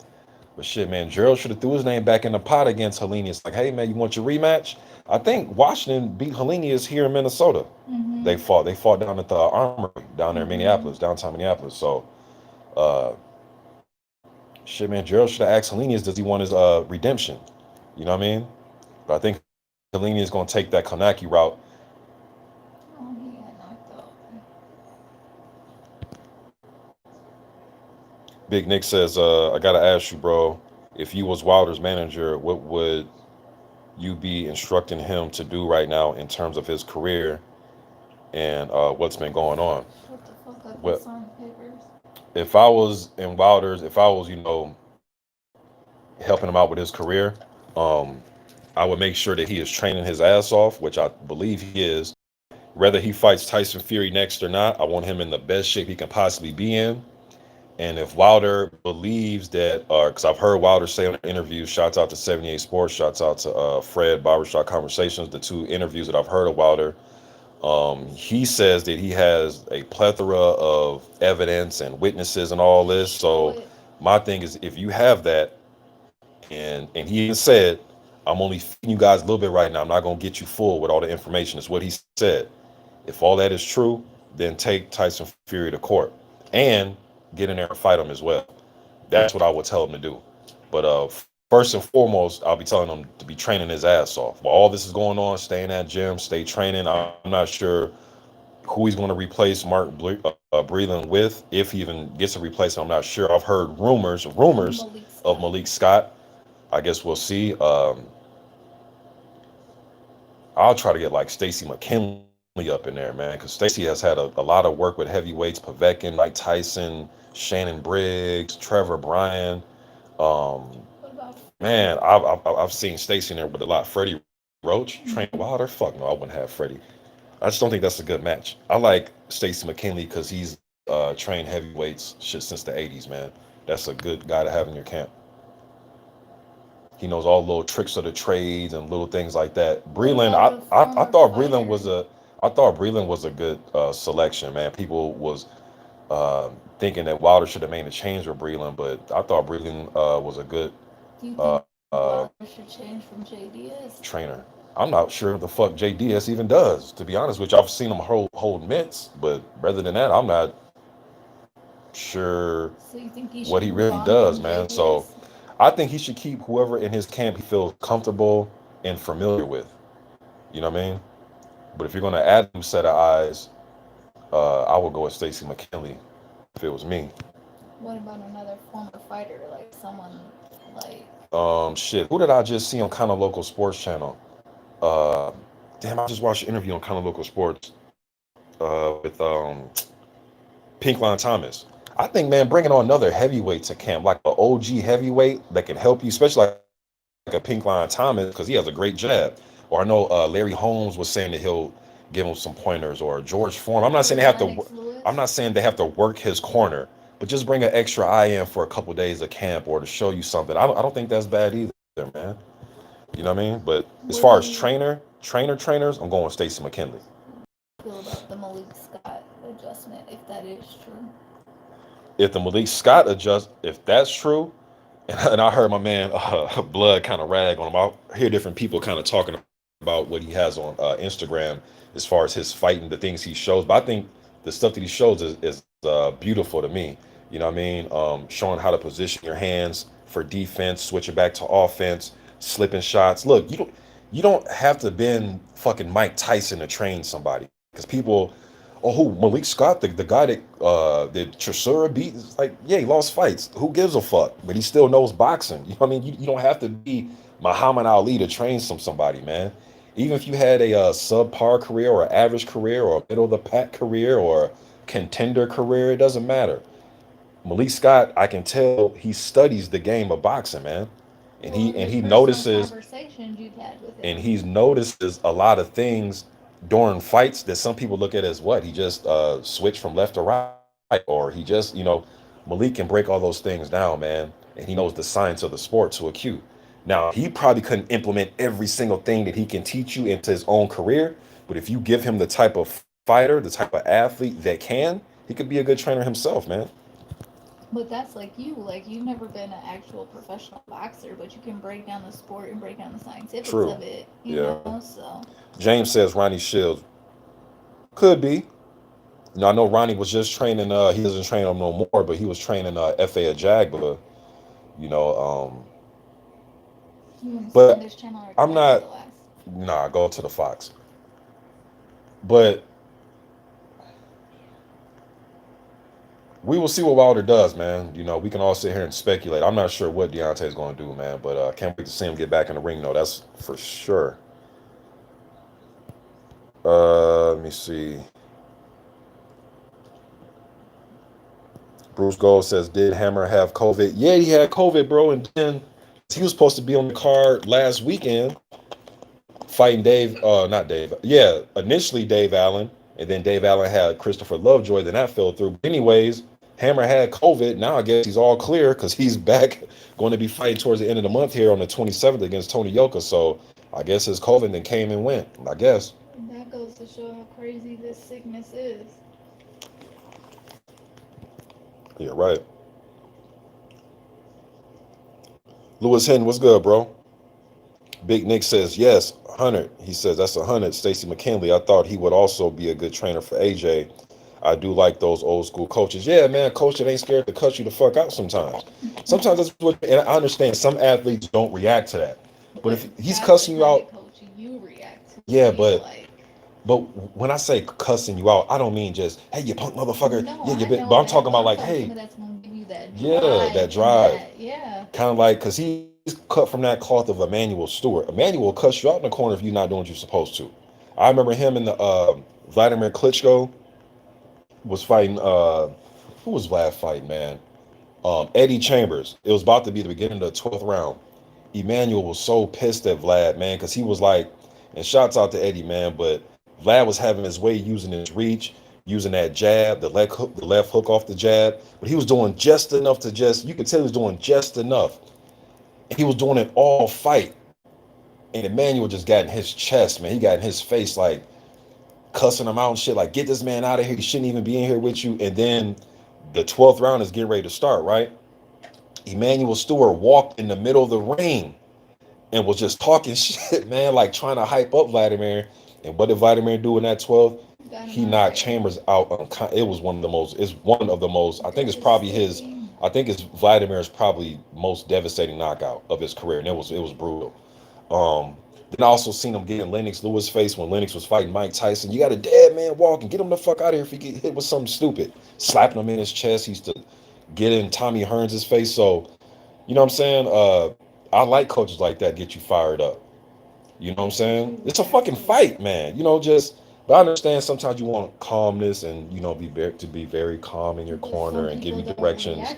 But shit, man, Gerald should have threw his name back in the pot against Helini. It's like, hey, man, you want your rematch? I think Washington beat Helinius here in Minnesota. Mm-hmm. They fought down at the Armory down there in Minneapolis, downtown Minneapolis. So, shit, man, Gerald should have asked Helinius, does he want his redemption? You know what I mean? But I think Helini is going to take that Konaki route. Oh, he got knocked out. Big Nick says, I got to ask you, bro, if you was Wilder's manager, what would you be instructing him to do right now in terms of his career and what's been going on? What the fuck up with sign papers? If I was in Wilder's, if I was, helping him out with his career, I would make sure that he is training his ass off, which I believe he is. Whether he fights Tyson Fury next or not, I want him in the best shape he can possibly be in. And if Wilder believes that, because I've heard Wilder say in interviews, shouts out to 78 Sports, shouts out to Fred Barbershop Conversations, the two interviews that I've heard of Wilder. He says that he has a plethora of evidence and witnesses and all this. So my thing is, if you have that, and he even said, I'm only feeding you guys a little bit right now. I'm not gonna get you full with all the information. Is what he said. If all that is true, then take Tyson Fury to court and get in there and fight him as well. That's what I would tell him to do. But first and foremost, I'll be telling him to be training his ass off. While all this is going on, stay in that gym, stay training. I'm not sure who he's going to replace Breland with, if he even gets a replacement. I'm not sure. I've heard rumors of Malik Scott. I guess we'll see. I'll try to get like Stacey McKinley up in there, man, because Stacey has had a lot of work with heavyweights, Povetkin, Mike Tyson, Shannon Briggs, Trevor Bryan. Man, I've seen Stacey in there with a lot. Freddie Roach, train Wilder. Fuck no, I wouldn't have Freddie. I just don't think that's a good match. I like Stacey McKinley because he's trained heavyweights shit since the 80s, man. That's a good guy to have in your camp. He knows all the little tricks of the trades and little things like that. Breland, I thought Breland was a good selection, man. People was thinking that Wilder should have made a change with Breland, but I thought Breland was a good Wilder should change from JDS trainer. I'm not sure what the fuck JDS even does, to be honest with you. I've seen him hold mitts, but rather than that, I'm not sure what he really does, man. So I think he should keep whoever in his camp he feels comfortable and familiar with. You know what I mean? But if you're going to add a new set of eyes, I would go with Stacey McKinley if it was me. What about another former fighter, like someone like... Shit, who did I just see on Kind of Local Sports channel? Damn, I just watched an interview on Kind of Local Sports with Pinkline Thomas. I think, man, bringing on another heavyweight to camp, like an OG heavyweight that can help you, especially like a Pinkline Thomas, because he has a great jab. Or I know Larry Holmes was saying that he'll give him some pointers, or George Foreman. I'm not saying they have to work his corner, but just bring an extra eye in for a couple of days of camp or to show you something. I don't think that's bad either, man. You know what I mean? But as far as trainers, I'm going with Stacey McKinley. Feel about the Malik Scott adjustment, if that is true. If the Malik Scott if that's true, and I heard my man Blood kind of rag on him. I hear different people kind of talking about what he has on Instagram as far as his fighting, the things he shows. But I think the stuff that he shows is beautiful to me. You know what I mean? Showing how to position your hands for defense, switching back to offense, slipping shots. Look, you don't have to been fucking Mike Tyson to train somebody, because people, who Malik Scott, the guy that Chisora beat, is like, yeah, he lost fights. Who gives a fuck? But he still knows boxing. You know what I mean? You don't have to be Muhammad Ali to train somebody, man. Even if you had a subpar career or average career or middle of the pack career or contender career, it doesn't matter. Malik Scott, I can tell he studies the game of boxing, man. And he notices and he notices a lot of things during fights that some people look at as what he just switched from left to right, or he just, Malik can break all those things down, man, and he knows the science of the sport to a Q. Now, he probably couldn't implement every single thing that he can teach you into his own career, but if you give him the type of fighter, the type of athlete that can, he could be a good trainer himself, man. But that's like you've never been an actual professional boxer, but you can break down the sport and break down the scientifics of it, you know, so. James says Ronnie Shields. Could be. I know Ronnie was just training, he doesn't train him no more, but he was training FA at Jagba, but I'm not, go to the Fox. But we will see what Wilder does, man. We can all sit here and speculate. I'm not sure what Deontay's going to do, man, but can't wait to see him get back in the ring, though. That's for sure. Let me see. Bruce Gold says, did Hammer have COVID? Yeah, he had COVID, bro, and then he was supposed to be on the card last weekend fighting Dave, not Dave. Yeah, initially Dave Allen, and then Dave Allen had Christopher Lovejoy. Then that fell through. But anyways, Hammer had COVID. Now I guess he's all clear because he's back, going to be fighting towards the end of the month here on the 27th against Tony Yoka. So I guess his COVID then came and went. I guess. That goes to show how crazy this sickness is. Yeah, right. Lewis Hinton, what's good, bro? Big Nick says, yes, 100. He says, that's 100. Stacy McKinley, I thought he would also be a good trainer for AJ. I do like those old school coaches. Yeah, man, coach that ain't scared to cut you the fuck out sometimes. Sometimes that's what, and I understand some athletes don't react to that. But if he's cussing you out, coach, you react to yeah, but when I say cussing you out, I don't mean just, hey, you punk motherfucker. No, yeah, you but I'm talking about like, hey, that's gonna give you that drive. Yeah. Kind of like, because he's cut from that cloth of Emmanuel Stewart. Emmanuel cuts you out in the corner if you're not doing what you're supposed to. I remember him in the Vladimir Klitschko was fighting, who was Vlad fighting, man? Eddie Chambers. It was about to be the beginning of the 12th round. Emmanuel was so pissed at Vlad, man, because he was like, and shouts out to Eddie, man, but Vlad was having his way using his reach, using that jab, the left hook off the jab, but he was doing just enough to you could tell he was doing just enough. And he was doing it all fight. And Emmanuel just got in his chest, man. He got in his face, like cussing him out and shit, like, get this man out of here. He shouldn't even be in here with you. And then the 12th round is getting ready to start, right? Emmanuel Stewart walked in the middle of the ring and was just talking shit, man, like trying to hype up Vladimir. And what did Vladimir do in that 12th? He knocked Chambers out. It was one of the most, I think it's probably it's Vladimir's probably most devastating knockout of his career. And it was brutal. Then I also seen him get in Lennox Lewis' face when Lennox was fighting Mike Tyson. You got a dead man walking. Get him the fuck out of here if he get hit with something stupid. Slapping him in his chest. He used to get in Tommy Hearns' face. So, you know what I'm saying? I like coaches like that get you fired up. You know what I'm saying? It's a fucking fight, man. You know, but I understand sometimes you want calmness and, you know, be very calm in your corner and give you directions.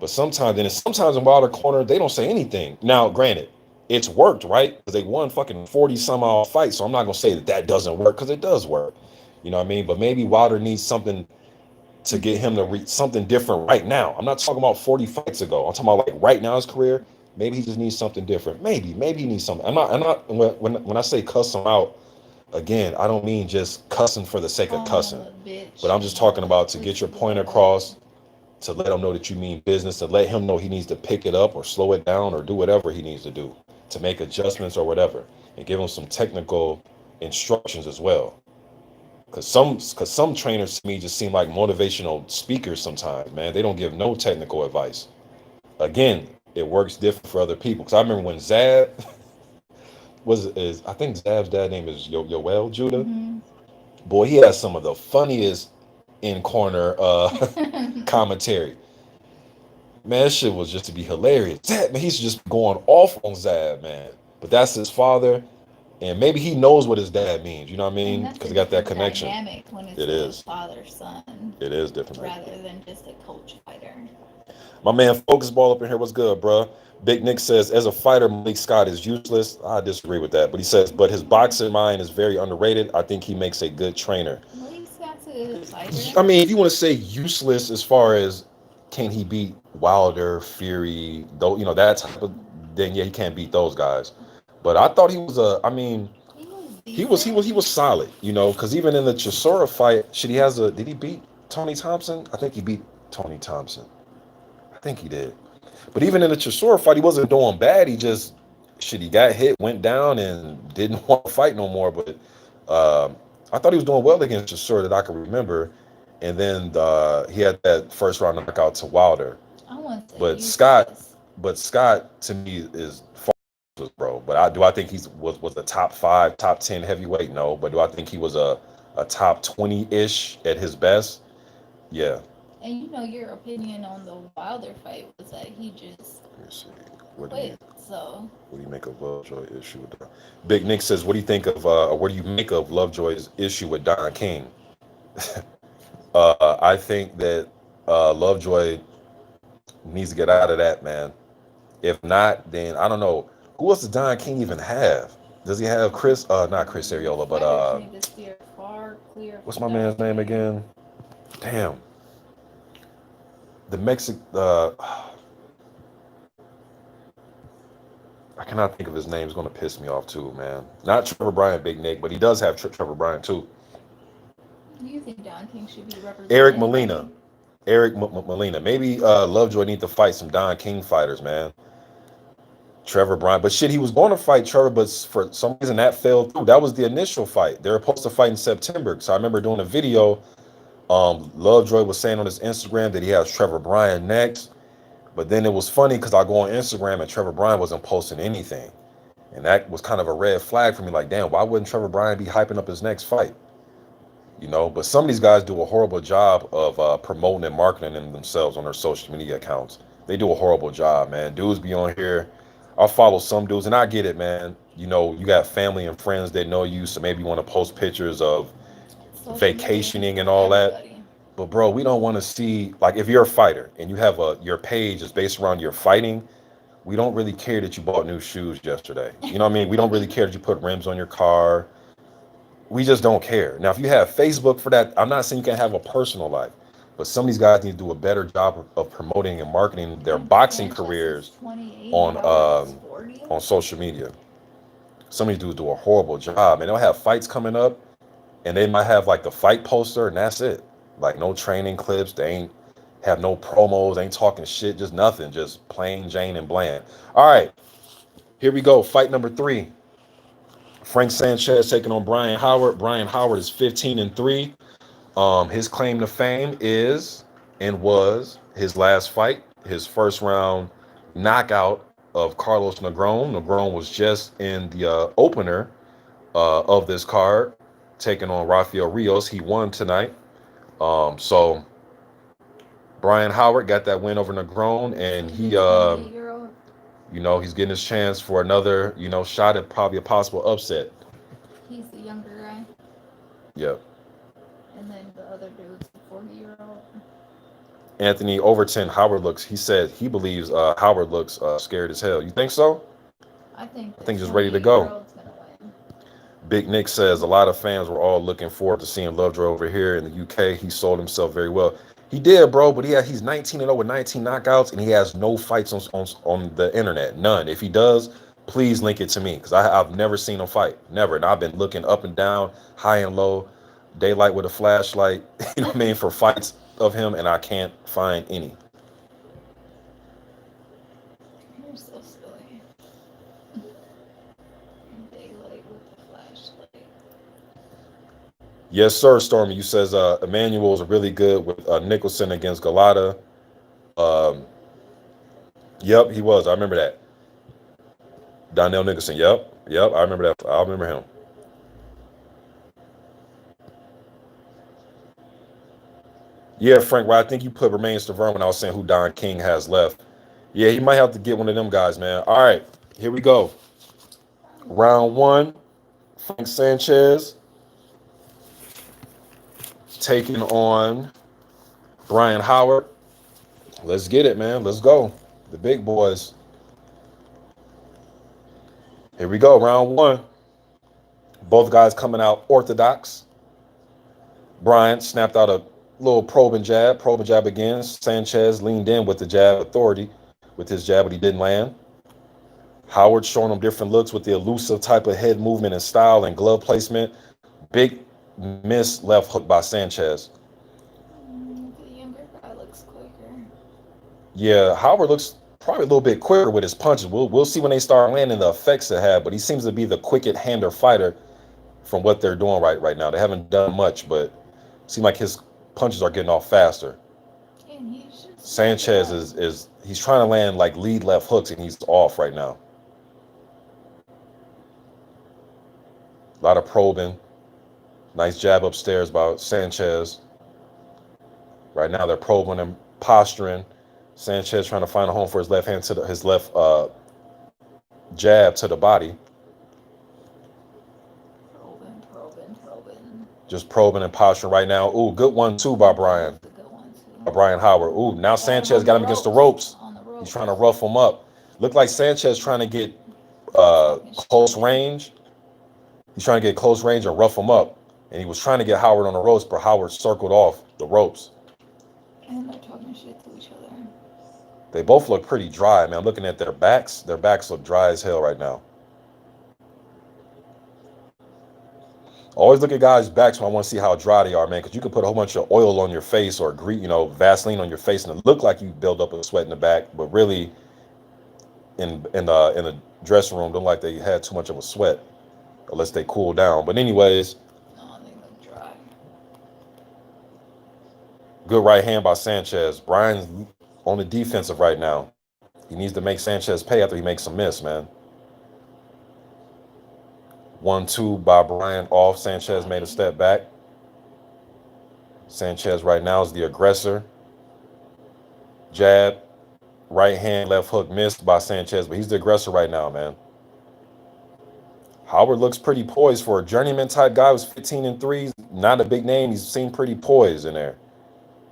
But sometimes in Wilder corner, they don't say anything. Now, granted, it's worked, right? Because they won fucking 40 some odd fights. So I'm not going to say that doesn't work, because it does work. You know what I mean? But maybe Wilder needs something to get him to reach something different right now. I'm not talking about 40 fights ago. I'm talking about like right now in his career. Maybe he just needs something different. Maybe he needs something. I'm not when I say cuss him out, again, I don't mean just cussing for the sake of cussing. But I'm just talking about to get your point across, to let him know that you mean business, to let him know he needs to pick it up or slow it down or do whatever he needs to do to make adjustments or whatever, and give him some technical instructions as well. Because some trainers to me just seem like motivational speakers sometimes, man. They don't give no technical advice. Again, it works different for other people. Because I remember when Zab I think Zab's dad name is Yoel Judah. Mm-hmm. Boy, he has some of the funniest in corner commentary. Man, that shit was just to be hilarious. Zab, man, he's just going off on Zab, man. But that's his father. And maybe he knows what his dad means, you know what I mean? Because he got that connection. When it's father-son. It is different. Rather than just a coach fighter. My man, Focus Ball up in here. What's good, bro? Big Nick says, as a fighter, Malik Scott is useless. I disagree with that. But he says, but his boxing mind is very underrated. I think he makes a good trainer. Malik Scott's a good fighter. I mean, if you want to say useless as far as can he beat Wilder, Fury, though, you know, that type of, then yeah, he can't beat those guys. But I thought he was he was solid, you know, because even in the Chisora fight, did he beat Tony Thompson? I think he beat Tony Thompson. I think he did. But even in the Chisora fight, he wasn't doing bad. He got hit, went down, and didn't want to fight no more. But I thought he was doing well against Chisora that I can remember. And then he had that first round knockout to Wilder. But Scott to me is bro. But do I think he was a top 5, top 10 heavyweight? No. But do I think he was a top 20-ish at his best? Yeah. And you know your opinion on the Wilder fight was that he just quit. So what do you make of Lovejoy's issue with Don? Big Nick says, what do you think of what do you make of Lovejoy's issue with Don King? I think that Lovejoy needs to get out of that, man. If not, then I don't know. Who else does Don King even have? Does he have Chris? Not Chris Ariola, but Need to steer far clear what's my man's name again? Damn. The I cannot think of his name. It's going to piss me off too, man. Not Trevor Bryant, Big Nick, but he does have Trevor Bryant too. Do you think Don King should be represented? Eric Molina. Molina. Maybe Lovejoy need to fight some Don King fighters, man. Trevor Bryant. But shit, he was going to fight Trevor, but for some reason that fell through. That was the initial fight. They were supposed to fight in September. So I remember doing a video. Lovejoy was saying on his Instagram that he has Trevor Bryant next. But then it was funny because I go on Instagram and Trevor Bryant wasn't posting anything. And that was kind of a red flag for me. Like, damn, why wouldn't Trevor Bryant be hyping up his next fight? You know, but some of these guys do a horrible job of promoting and marketing themselves on their social media accounts. They do a horrible job, man. Dudes be on here. I'll follow some dudes, and I get it, man. You know, you got family and friends that know you, so maybe you want to post pictures of vacationing and all that. But bro, we don't want to see, like, if you're a fighter and you have your page is based around your fighting, we don't really care that you bought new shoes yesterday. You know what I mean? We don't really care that you put rims on your car. We just don't care. Now, if you have Facebook for that, I'm not saying you can't have a personal life, but some of these guys need to do a better job of promoting and marketing their boxing careers on social media. Some of these dudes do a horrible job, and they'll have fights coming up, and they might have like the fight poster, and that's it. Like no training clips, they ain't have no promos, ain't talking shit, just nothing, just plain Jane and bland. All right, here we go. Fight number 3. Frank Sanchez taking on Brian Howard. Brian Howard is 15-3. His claim to fame is and was his last fight, his first round knockout of Carlos Negron. Negron was just in the opener of this card, taking on Rafael Rios. He won tonight. So Brian Howard got that win over Negron, and he, you know, he's getting his chance for another, you know, shot at probably a possible upset. He's the younger guy. Yep. And then the other dude's the 40-year-old. Anthony Overton, he said he believes Howard looks scared as hell. You think so? I think he's ready to go. Big Nick says a lot of fans were all looking forward to seeing Lovejoy over here in the UK. He sold himself very well. He did, bro, but he's 19-0 with 19 knockouts, and he has no fights on the internet. None. If he does, please link it to me, because I've never seen him fight. Never. And I've been looking up and down, high and low, daylight with a flashlight, you know what I mean, for fights of him, and I can't find any. You're so silly. Daylight with the flashlight. Yes, sir, Stormy. You says Emmanuel's really good with Nicholson against Galata. Yep, he was. I remember that. Donnell Nicholson. Yep, I remember that. I remember him. Yeah, Frank, well, I think you put Remains to Vernon when I was saying who Don King has left. Yeah, he might have to get one of them guys, man. All right, here we go. Round 1, Frank Sanchez taking on Brian Howard. Let's get it, man. Let's go. The big boys. Here we go, round 1. Both guys coming out orthodox. Brian snapped out a little probing jab again. Sanchez leaned in with the jab authority with his jab, but he didn't land. Howard showing him different looks with the elusive type of head movement and style and glove placement. Big miss left hook by Sanchez. The younger guy looks quicker. Yeah, Howard looks probably a little bit quicker with his punches. We'll see when they start landing the effects they have, but he seems to be the quickest hander fighter from what they're doing right now. They haven't done much, but it seems like his punches are getting off faster. Sanchez is he's trying to land like lead left hooks, and he's off right now. A lot of probing. Nice jab upstairs by Sanchez. Right now they're probing him, posturing. Sanchez trying to find a home for his left hand to his left jab to the body. Probing. Just probing and posturing right now. Ooh, good one too by Brian. Brian Howard. Ooh, now Sanchez got him against the ropes. He's trying to rough him up. Looked like Sanchez trying to get close range He's trying to get close range and rough him up. And he was trying to get Howard on the ropes, but Howard circled off the ropes. And they're talking shit to each other. They both look pretty dry, man. I'm looking at their backs. Their backs look dry as hell right now. Always look at guys' backs when I want to see how dry they are, man, because you can put a whole bunch of oil on your face or Vaseline on your face, and it look like you build up a sweat in the back, but really, in the dressing room, don't like they had too much of a sweat, unless they cool down. But anyways, no, they look dry. Good right hand by Sanchez. Brian's on the defensive right now. He needs to make Sanchez pay after he makes a miss, man. 1-2 by Brian off. Sanchez made a step back. Sanchez right now is the aggressor. Jab, right hand, left hook missed by Sanchez, but he's the aggressor right now, man. Howard looks pretty poised for a journeyman type guy who's 15-3. Not a big name. He's seemed pretty poised in there.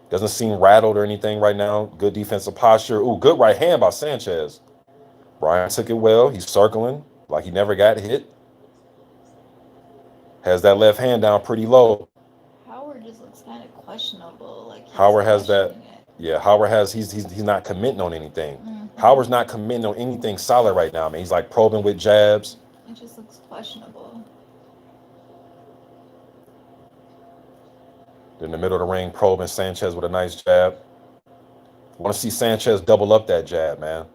Doesn't seem rattled or anything right now. Good defensive posture. Ooh, good right hand by Sanchez. Brian took it well. He's circling like he never got hit. Has that left hand down pretty low. Howard just looks kind of questionable. Like Howard has that. Yeah, Howard has. He's not committing on anything. Howard's not committing on anything solid right now, man. He's like probing with jabs. It just looks questionable. In the middle of the ring, probing Sanchez with a nice jab. Want to see Sanchez double up that jab, man.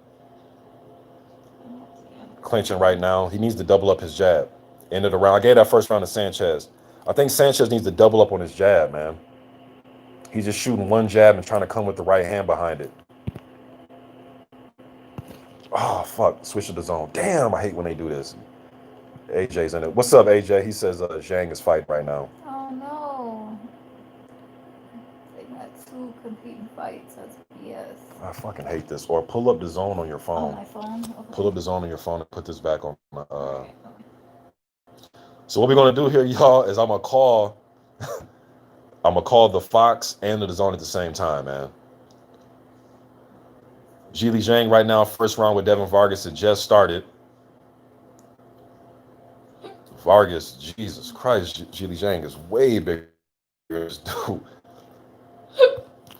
Clinching right now. He needs to double up his jab. End of the round. I gave that first round to Sanchez. I think Sanchez needs to double up on his jab, man. He's just shooting one jab and trying to come with the right hand behind it. Oh, fuck. Switch to the zone. Damn, I hate when they do this. AJ's in it. What's up, AJ? He says Zhang is fighting right now. Oh, no. They got two competing fights. That's BS. I fucking hate this. Or pull up the zone on your phone. On my phone? Okay. Pull up the zone on your phone and put this back on my... So what we're gonna do here, y'all, is I'm gonna call the Fox and the DAZN at the same time, man. Zhili Zhang right now, first round with Devin Vargas. It just started. Vargas, Jesus Christ, Zhili Zhang is way bigger than this dude.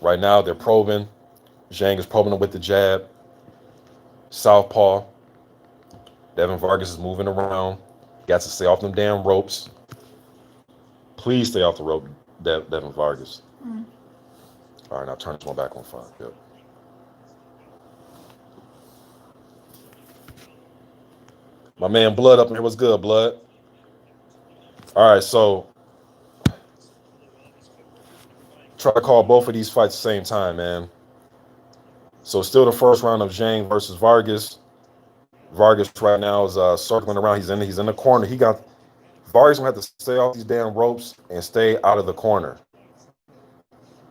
Right now, they're probing. Zhang is probing him with the jab. Southpaw. Devin Vargas is moving around. Got to stay off them damn ropes. Please stay off the rope, Devin Vargas. All right, now turn this one back on 5. Yep. My man Blood up in here. What's good, Blood? All right, so try to call both of these fights at the same time, man. So still the first round of Zhang versus Vargas. Vargas right now is circling around. He's in the corner. Vargas gonna have to stay off these damn ropes and stay out of the corner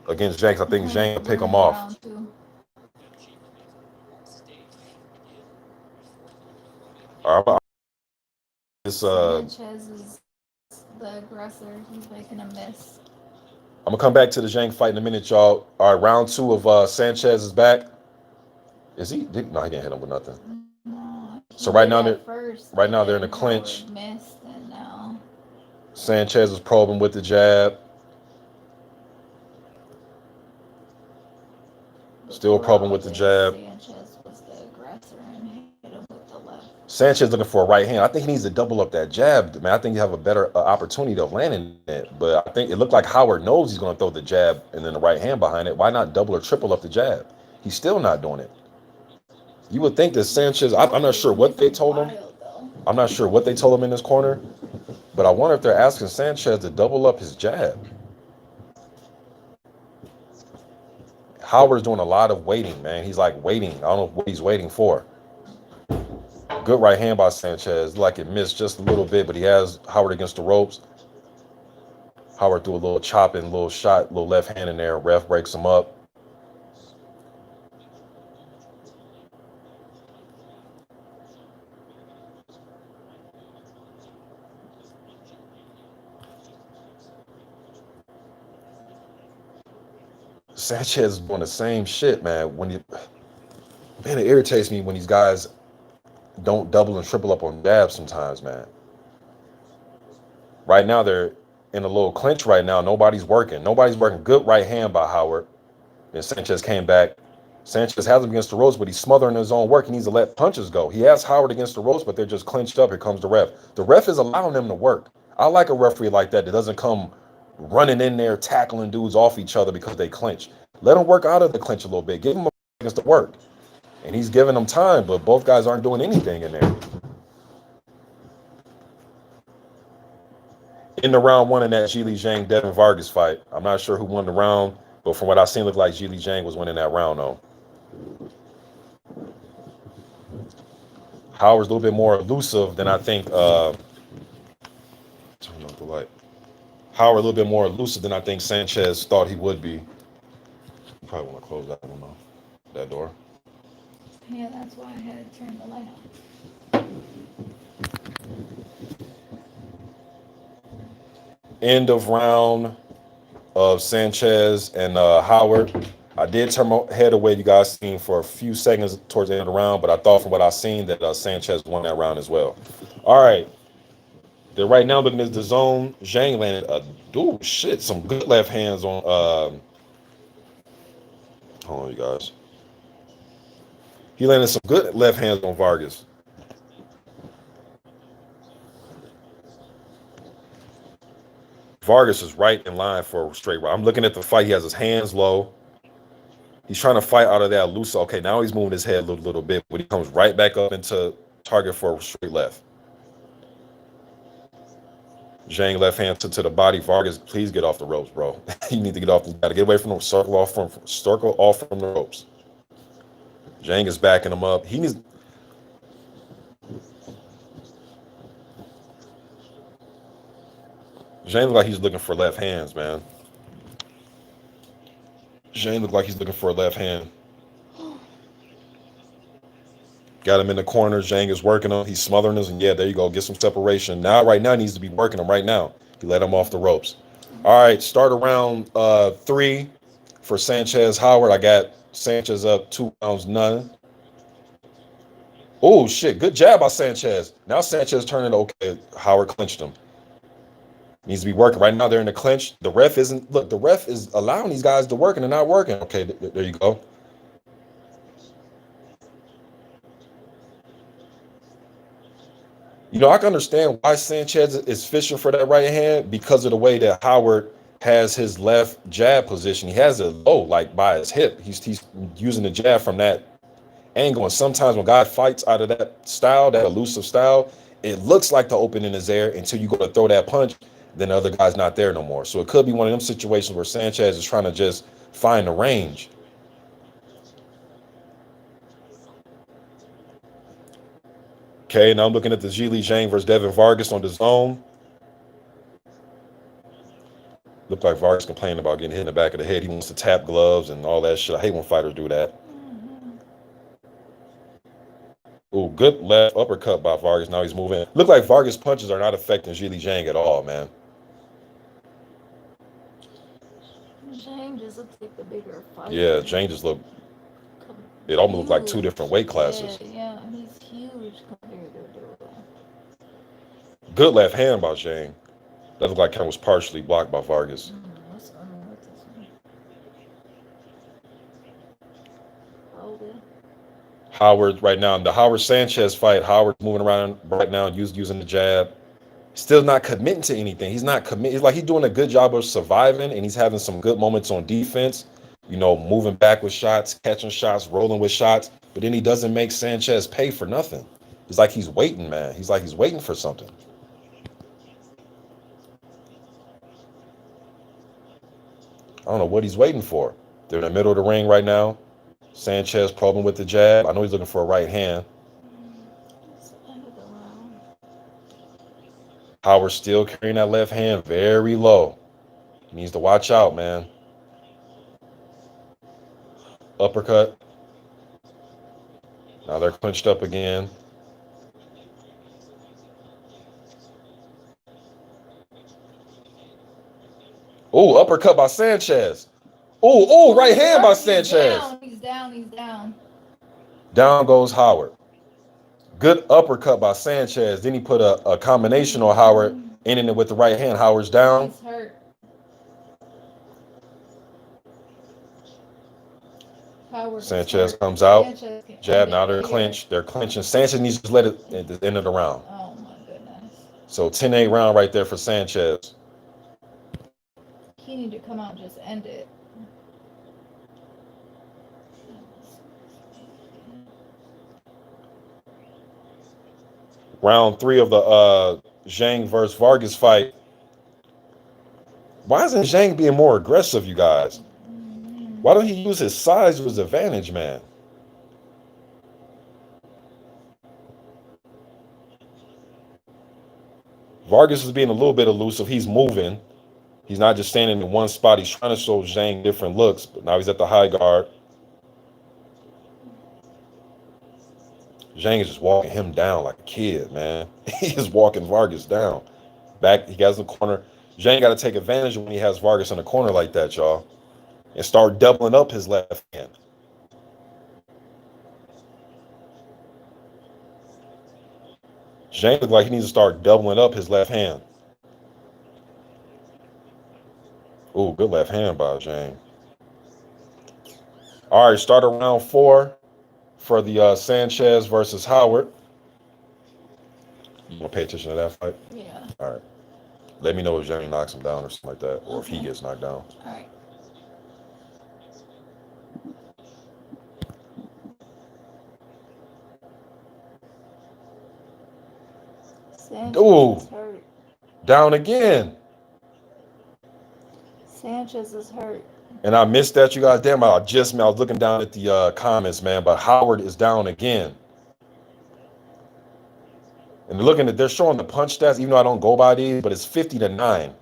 against Zhang. I think Zhang will pick him off. All right, Sanchez is the aggressor. He's making a miss. I'm gonna come back to the Zhang fight in a minute, y'all. All right, round 2 of Sanchez is back. Is he? No, he didn't hit him with nothing. So right now they're in the clinch. Missed, and now Sanchez is probing with the jab. Still probing with the jab. Sanchez was the aggressor and hit him with the left. Sanchez looking for a right hand. I think he needs to double up that jab, man. I think you have a better opportunity of landing it. But I think it looked like Howard knows he's going to throw the jab and then the right hand behind it. Why not double or triple up the jab? He's still not doing it. You would think that Sanchez, I'm not sure what they told him. I'm not sure what they told him in this corner. But I wonder if they're asking Sanchez to double up his jab. Howard's doing a lot of waiting, man. He's like waiting. I don't know what he's waiting for. Good right hand by Sanchez. Like it missed just a little bit, but he has Howard against the ropes. Howard threw a little chopping, little shot, little left hand in there. Ref breaks him up. Sanchez is doing the same shit, man. Man, it irritates me when these guys don't double and triple up on jabs sometimes, man. Right now, they're in a little clinch right now. Nobody's working. Nobody's working. Good right hand by Howard. Then Sanchez came back. Sanchez has him against the ropes, but he's smothering his own work. He needs to let punches go. He has Howard against the ropes, but they're just clinched up. Here comes the ref. The ref is allowing them to work. I like a referee like that doesn't come running in there, tackling dudes off each other because they clinch. Let them work out of the clinch a little bit. Give them a against the work. And he's giving them time, but both guys aren't doing anything in there. In the round one in that Zhang Devin Vargas fight, I'm not sure who won the round, but from what I've seen, it looked like Zhang was winning that round though. Howard's a little bit more elusive than I think. Turn off the light. Howard a little bit more elusive than I think Sanchez thought he would be. Probably want to close that one off. That door. Yeah, that's why I had to turn the light on. End of round of Sanchez and Howard. I did turn my head away, you guys seen, for a few seconds towards the end of the round, but I thought from what I've seen that Sanchez won that round as well. All right. They're right now looking at the zone. Zhang landed some good left hands on hold on, you guys. He landed some good left hands on Vargas. Vargas is right in line for a straight right. I'm looking at the fight. He has his hands low. He's trying to fight out of that loose. Okay, now he's moving his head a little bit, but he comes right back up into target for a straight left. Zhang left hand to the body. Vargas, please get off the ropes, bro. You need to get off. You got to get away from the circle off from the ropes. Zhang is backing him up. He needs. Zhang looks like he's looking for left hands, man. Zhang looks like he's looking for a left hand. Got him in the corner. Zhang is working him. He's smothering us. And yeah, there you go. Get some separation. Right now, he needs to be working him right now. He let him off the ropes. All right, start around 3 for Sanchez Howard. I got Sanchez up 2-0. Oh, shit. Good jab by Sanchez. Now Sanchez turning okay. Howard clinched him. Needs to be working. Right now, they're in the clinch. The ref isn't. Look, the ref is allowing these guys to work, and they're not working. Okay, there you go. You know, I can understand why Sanchez is fishing for that right hand because of the way that Howard has his left jab position. He has it low, like by his hip. He's using the jab from that angle. And sometimes when God fights out of that style, that elusive style, it looks like the opening is there until you go to throw that punch. Then the other guy's not there no more. So it could be one of them situations where Sanchez is trying to just find the range. Okay, now I'm looking at the Zhang versus Devin Vargas on the zone. Looked like Vargas complaining about getting hit in the back of the head. He wants to tap gloves and all that shit. I hate when fighters do that. Ooh, good left uppercut by Vargas. Now he's moving. Look like Vargas' punches are not affecting Zhang at all, man. Zhang just looks like the bigger fighter. Yeah, Zhang just looked. It almost looked like 2 different weight classes. Yeah, he's huge compared to. Good left hand by Zhang. That looked like kind of was partially blocked by Vargas. Howard right now, the Howard Sanchez fight, Howard's moving around right now using the jab. Still not committing to anything. He's not committing. It's like he's doing a good job of surviving, and he's having some good moments on defense. You know, moving back with shots, catching shots, rolling with shots. But then he doesn't make Sanchez pay for nothing. It's like he's waiting, man. He's like he's waiting for something. I don't know what he's waiting for. They're in the middle of the ring right now. Sanchez probing with the jab. I know he's looking for a right hand. Howard still carrying that left hand very low. He needs to watch out, man. Uppercut. Now they're clinched up again. Oh, uppercut by Sanchez. Oh, right hand by Sanchez. He's down. Down goes Howard. Good uppercut by Sanchez. Then he put a combination on Howard. Ending it with the right hand. Howard's down. He's hurt. Sanchez comes out. Sanchez Jab. Now they're clinched. They're clinching. Sanchez needs to just let it at the end of the round. Oh my goodness. So 10-8 round right there for Sanchez. He need to come out and just end it. Round 3 of the Zhang versus Vargas fight. Why isn't Zhang being more aggressive, you guys? Why don't he use his size to his advantage, man? Vargas is being a little bit elusive. He's moving. He's not just standing in one spot. He's trying to show Zhang different looks, but now he's at the high guard. Zhang is just walking him down like a kid, man. He is walking Vargas down. Back, he has the corner. Zhang got to take advantage when he has Vargas in the corner like that, y'all, and start doubling up his left hand. Zhang looks like he needs to start doubling up his left hand. Ooh, good left hand by Zhang. All right, start of round 4 for the Sanchez versus Howard. You want to pay attention to that fight? Yeah. All right. Let me know if Zhang knocks him down or something like that, or if he gets knocked down. All right. Sanchez is hurt. Down again. Sanchez is hurt. And I missed that, you guys. Damn, I was looking down at the comments, man, but Howard is down again. And they're showing the punch stats, even though I don't go by these, but it's 50-9.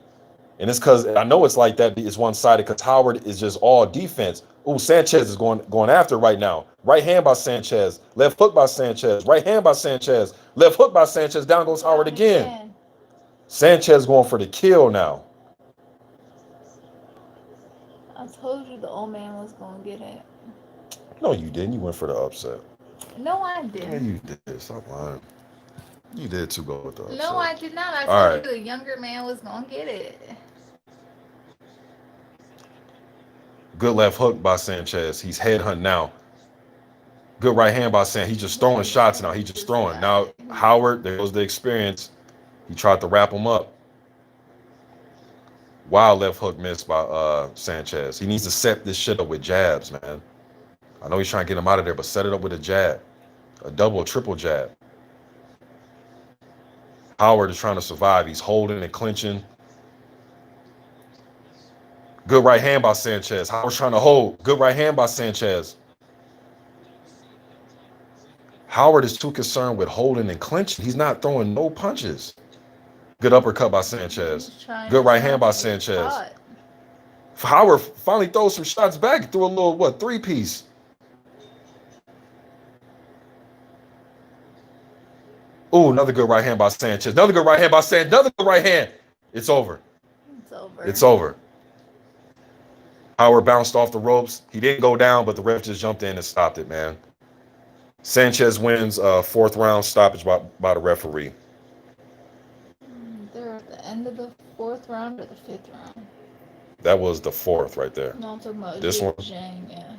And it's because I know it's like that. It's one-sided because Howard is just all defense. Ooh, Sanchez is going after right now. Right hand by Sanchez. Left hook by Sanchez. Right hand by Sanchez. Left hook by Sanchez. Down goes Howard again. Sanchez going for the kill now. I told you the old man was going to get it. No, you didn't. You went for the upset. No, I didn't. Yeah, you did. Stop lying. You did too, go with the upset. No, I did not. I told you the younger man was going to get it. Good left hook by Sanchez. He's headhunting now. Good right hand by Sanchez. He's just throwing shots now. He's just throwing. Now, Howard, there goes the experience. He tried to wrap him up. Wild left hook missed by Sanchez. He needs to set this shit up with jabs, man. I know he's trying to get him out of there, but set it up with a jab. A double or triple jab. Howard is trying to survive. He's holding and clinching. Good right hand by Sanchez. Howard's trying to hold. Good right hand by Sanchez. Howard is too concerned with holding and clinching. He's not throwing no punches. Good uppercut by Sanchez. Good right hand by Sanchez. Howard finally throws some shots back. Threw a little, three-piece. Ooh, another good right hand by Sanchez. Another good right hand by Sanchez. Another good right hand. It's over. It's over. Howard bounced off the ropes. He didn't go down, but the ref just jumped in and stopped it, man. Sanchez wins 4th round stoppage by the referee. They're at the end of the 4th round or the 5th round? That was the 4th right there. No, I'm talking about this one. Zhang, yeah.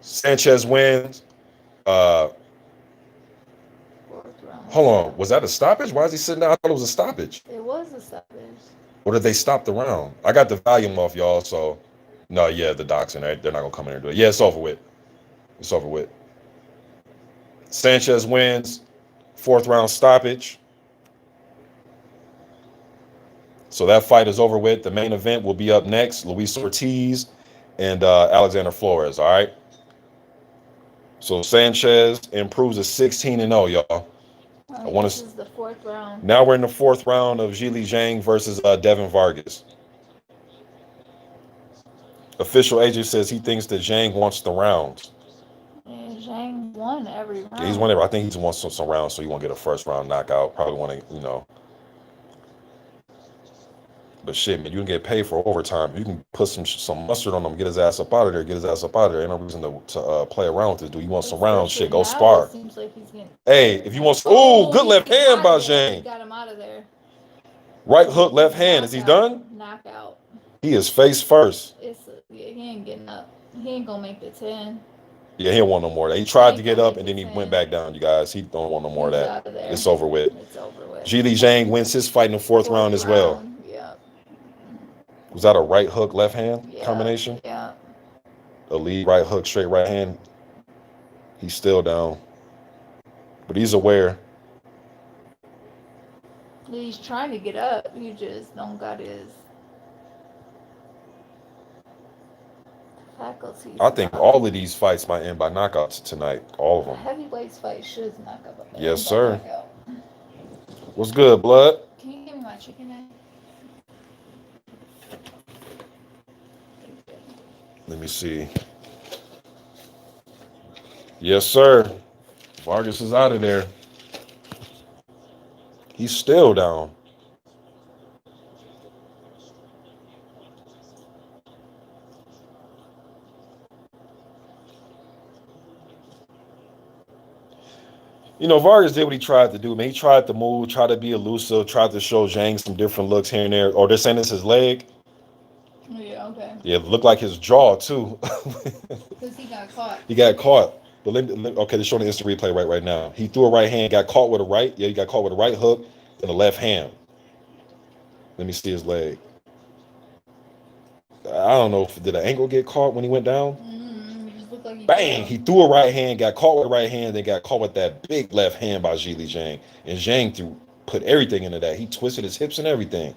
Sanchez wins. 4th round. Hold on. Was that a stoppage? Why is he sitting down? I thought it was a stoppage. It was a stoppage. Or did they stop the round? I got the volume off, y'all, so... No, yeah, the DAZN, they're not going to come in here and do it. Yeah, it's over with. It's over with. Sanchez wins. 4th round stoppage. So that fight is over with. The main event will be up next. Luis Ortiz and Alexander Flores, all right? So Sanchez improves to 16-0, y'all. This is the 4th round. Now we're in the 4th round of Zhang versus Devin Vargas. Official agent says he thinks that Zhang wants the rounds. Yeah, Zhang won every round. Yeah, he's won every. I think he wants some rounds, so he won't get a 1st round knockout. Probably want to, But But shit, man, you can get paid for overtime. You can put some mustard on him, get his ass up out of there, get his ass up out of there. Ain't no reason to play around with this dude. You want some round shit, go spar. Seems like he's getting... Hey, if you want some... Ooh, good left hand by Zhang. He got him out of there. Right hook, left hand. Is he done? Knockout. He is face first. He ain't getting up. He ain't gonna make the 10. Yeah, he don't want no more of that. He tried to get up and then he went back down, you guys. He don't want no more of that. It's over with. It's over with. Zhang wins his fight in the fourth round as well. Yeah. Was that a right hook, left hand combination? Yeah. A lead right hook, straight right hand. He's still down. But he's aware. He's trying to get up. He just don't got his faculties. I think all of these fights might end by knockouts tonight. All of them. Heavyweights fight should knock up. Yes, sir. What's good, blood? Can you give me my chicken egg? Let me see. Yes, sir. Vargas is out of there. He's still down. You know, Vargas did what he tried to do, man. He tried to move, tried to be elusive, tried to show Zhang some different looks here and there. Or they're saying it's his leg. Yeah, okay. Yeah, it looked like his jaw, too. Because he got caught. He got caught. But okay, they're showing the instant replay right now. He threw a right hand, got caught with a right. Yeah, he got caught with a right hook and a left hand. Let me see his leg. I don't know did the ankle get caught when he went down? Like bang! He threw a right hand, got caught with a right hand, then got caught with that big left hand by Zhang. And Zhang put everything into that. He twisted his hips and everything.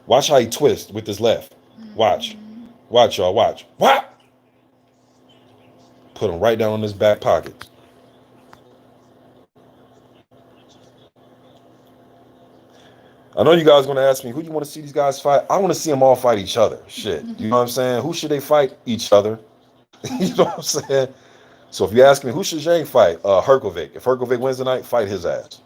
Watch how he twists with his left. Watch. Watch, y'all. Watch. What? Put him right down in his back pocket. I know you guys are going to ask me, who you want to see these guys fight? I want to see them all fight each other. Shit. You know what I'm saying? Who should they fight? Each other. You know what I'm saying? So if you ask me, who should Zhang fight? Herkovic. If Herkovic wins tonight, fight his ass.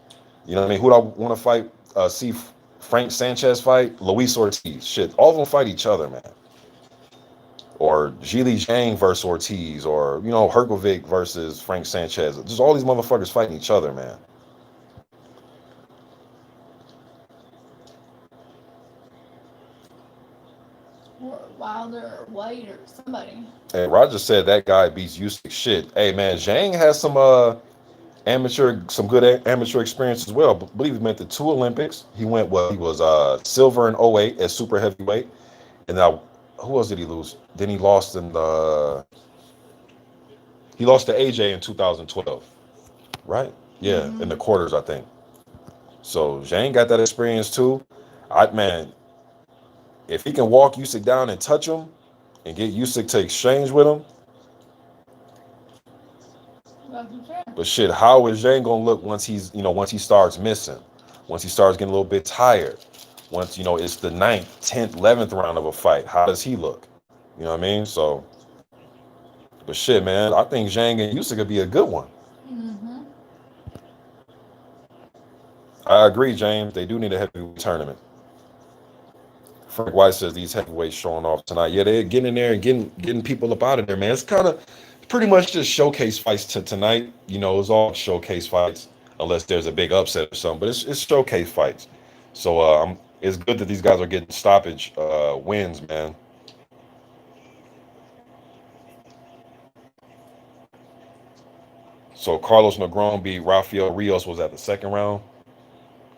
You know what I mean? Who do I want to fight? See Frank Sanchez fight? Luis Ortiz. Shit. All of them fight each other, man. Or Zhang versus Ortiz. Or, you know, Hrgovic versus Frank Sanchez. Just all these motherfuckers fighting each other, man. Wilder or White or somebody. Hey, Roger said that guy beats Usyk. Shit. Hey, man, Zhang has some good amateur experience as well. I believe he went to 2 Olympics. He went he was silver in 08 at super heavyweight. And now, who else did he lose? Then he lost to AJ in 2012. Right? Yeah, in the quarters, I think. So Zhang got that experience too. If he can walk Usyk down and touch him and get Usyk to exchange with him. But shit, how is Zhang gonna look once he starts missing? Once he starts getting a little bit tired? Once, it's the 9th, 10th, 11th round of a fight. How does he look? You know what I mean? So, but shit, man, I think Zhang and Usyk could be a good one. I agree, James. They do need a heavyweight tournament. Frank White says these heavyweights showing off tonight. Yeah, they're getting in there and getting people up out of there, man. It's kind of pretty much just showcase fights tonight. It's all showcase fights unless there's a big upset or something. But it's showcase fights. So it's good that these guys are getting stoppage wins, man. So Carlos Negron beat Rafael Rios. Was that the second round?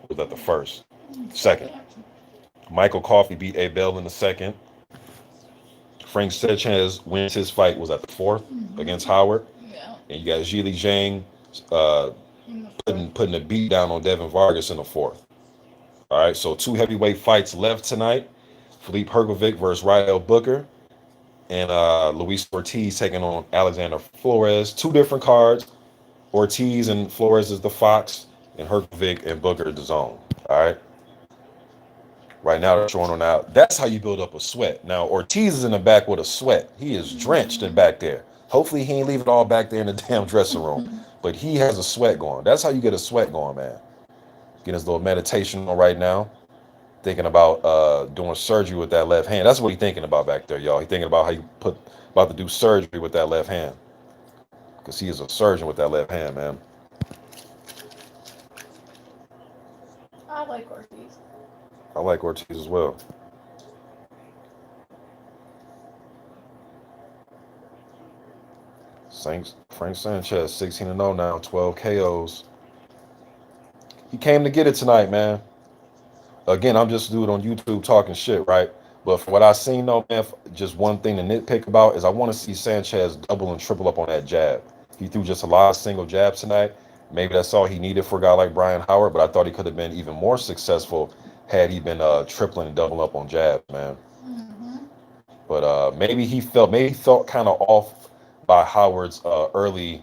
Or was that the first? Second. Michael Coffey beat Abel in the second. Frank Sanchez wins his fight. Was that the fourth against Howard? Yeah. And you got Zhang putting a beat down on Devin Vargas in the fourth. All right, so 2 heavyweight fights left tonight. Philippe Hrgovic versus Rael Booker. And Luis Ortiz taking on Alexander Flores. 2 different cards. Ortiz and Flores is the Fox, and Hrgovic and Booker is the Zone. All right. Right now they're showing on out. That's how you build up a sweat. Now Ortiz is in the back with a sweat. He is drenched in back there. Hopefully he ain't leave it all back there in the damn dressing room. But he has a sweat going. That's how you get a sweat going, man. Getting his little meditation on right now. thinking about doing surgery with that left hand. That's what he's thinking about back there, y'all. He's thinking about how he about to do surgery with that left hand. Because he is a surgeon with that left hand, man. I like Ortiz. I like Ortiz as well. Frank Sanchez, 16-0 now, 12 KOs. He came to get it tonight, man. Again, I'm just a dude on YouTube talking shit, right? But from what I seen though, man, just one thing to nitpick about is I want to see Sanchez double and triple up on that jab. He threw just a lot of single jabs tonight. Maybe that's all he needed for a guy like Brian Howard, but I thought he could have been even more successful had he been tripling and doubling up on jabs, man. Mm-hmm. But maybe he felt kind of off by Howard's early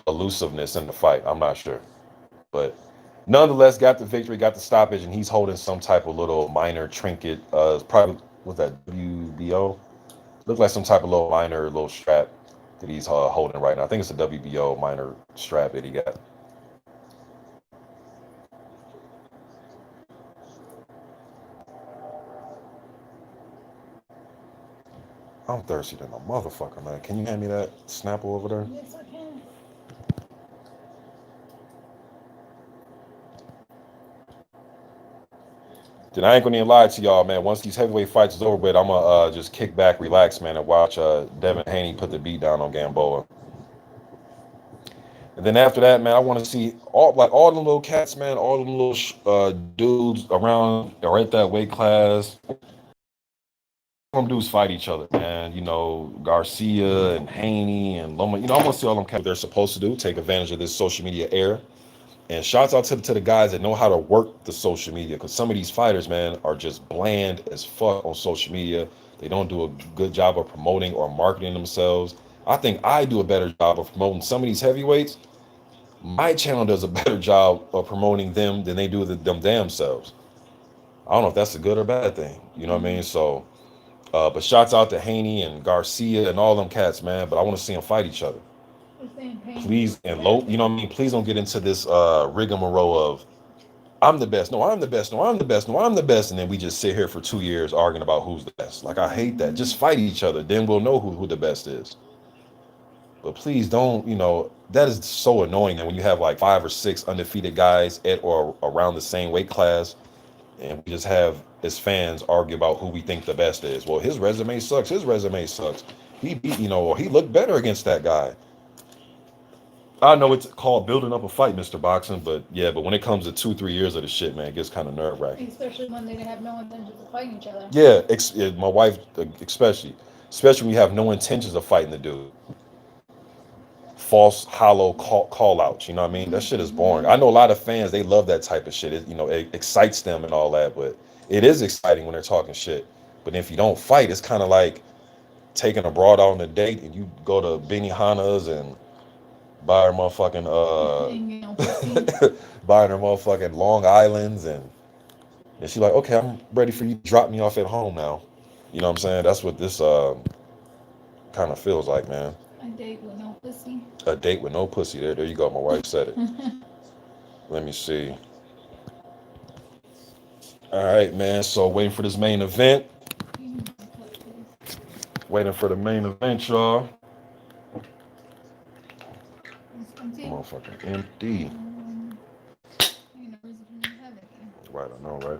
elusiveness in the fight. I'm not sure, but nonetheless, got the victory, got the stoppage, and he's holding some type of little minor trinket. Probably was that WBO. Looked like some type of little strap that he's holding right now. I think it's a WBO minor strap that he got. I'm thirsty than a motherfucker, man. Can you hand me that Snapple over there? Yes, I can. Then I ain't gonna even lie to y'all, man. Once these heavyweight fights is over with, I'm gonna just kick back, relax, man, and watch Devin Haney put the beat down on Gamboa. And then after that, man, I want to see all the little cats, man, all the little dudes around or at that weight class. Them dudes fight each other, man. You know, Garcia and Haney and Loma. You know, I want to see all them cats what they're supposed to do, take advantage of this social media era. And shouts out to the guys that know how to work the social media, because some of these fighters, man, are just bland as fuck on social media. They don't do a good job of promoting or marketing themselves. I think I do a better job of promoting some of these heavyweights. My channel does a better job of promoting them than they do them damn selves. I don't know if that's a good or bad thing. You know what I mean? So, but shouts out to Haney and Garcia and all them cats, man. But I want to see them fight each other. Please, and low, you know what I mean? Please don't get into this rigmarole of I'm the best. No, I'm the best. No, I'm the best. No, I'm the best. And then we just sit here for 2 years arguing about who's the best. Like, I hate that. Just fight each other. Then we'll know who the best is. But please don't, you know, that is so annoying that when you have like 5 or 6 undefeated guys at or around the same weight class, and we just have as fans argue about who we think the best is. Well, his resume sucks. His resume sucks. He beat, you know, or he looked better against that guy. I know it's called building up a fight, Mr. Boxing, but yeah, but when it comes to 2-3 years of the shit, man, it gets kind of nerve-wracking. Especially when they have no intentions of fighting each other. Yeah, my wife, especially when you have no intentions of fighting the dude. False, hollow call outs, you know what I mean? That shit is boring. I know a lot of fans, they love that type of shit. It, you know, it excites them and all that, but it is exciting when they're talking shit. But if you don't fight, it's kind of like taking a broad out on a date and you go to Benihana's and buy her motherfucking buying her motherfucking Long Islands, and she's like, okay, I'm ready for you to drop me off at home now. You know what I'm saying? That's what this kind of feels like, man. A date with no pussy. A date with no pussy. There you go. My wife said it. Let me see. All right, man. So waiting for this main event. Waiting for the main event, y'all. Motherfucking empty. Right, I know, right?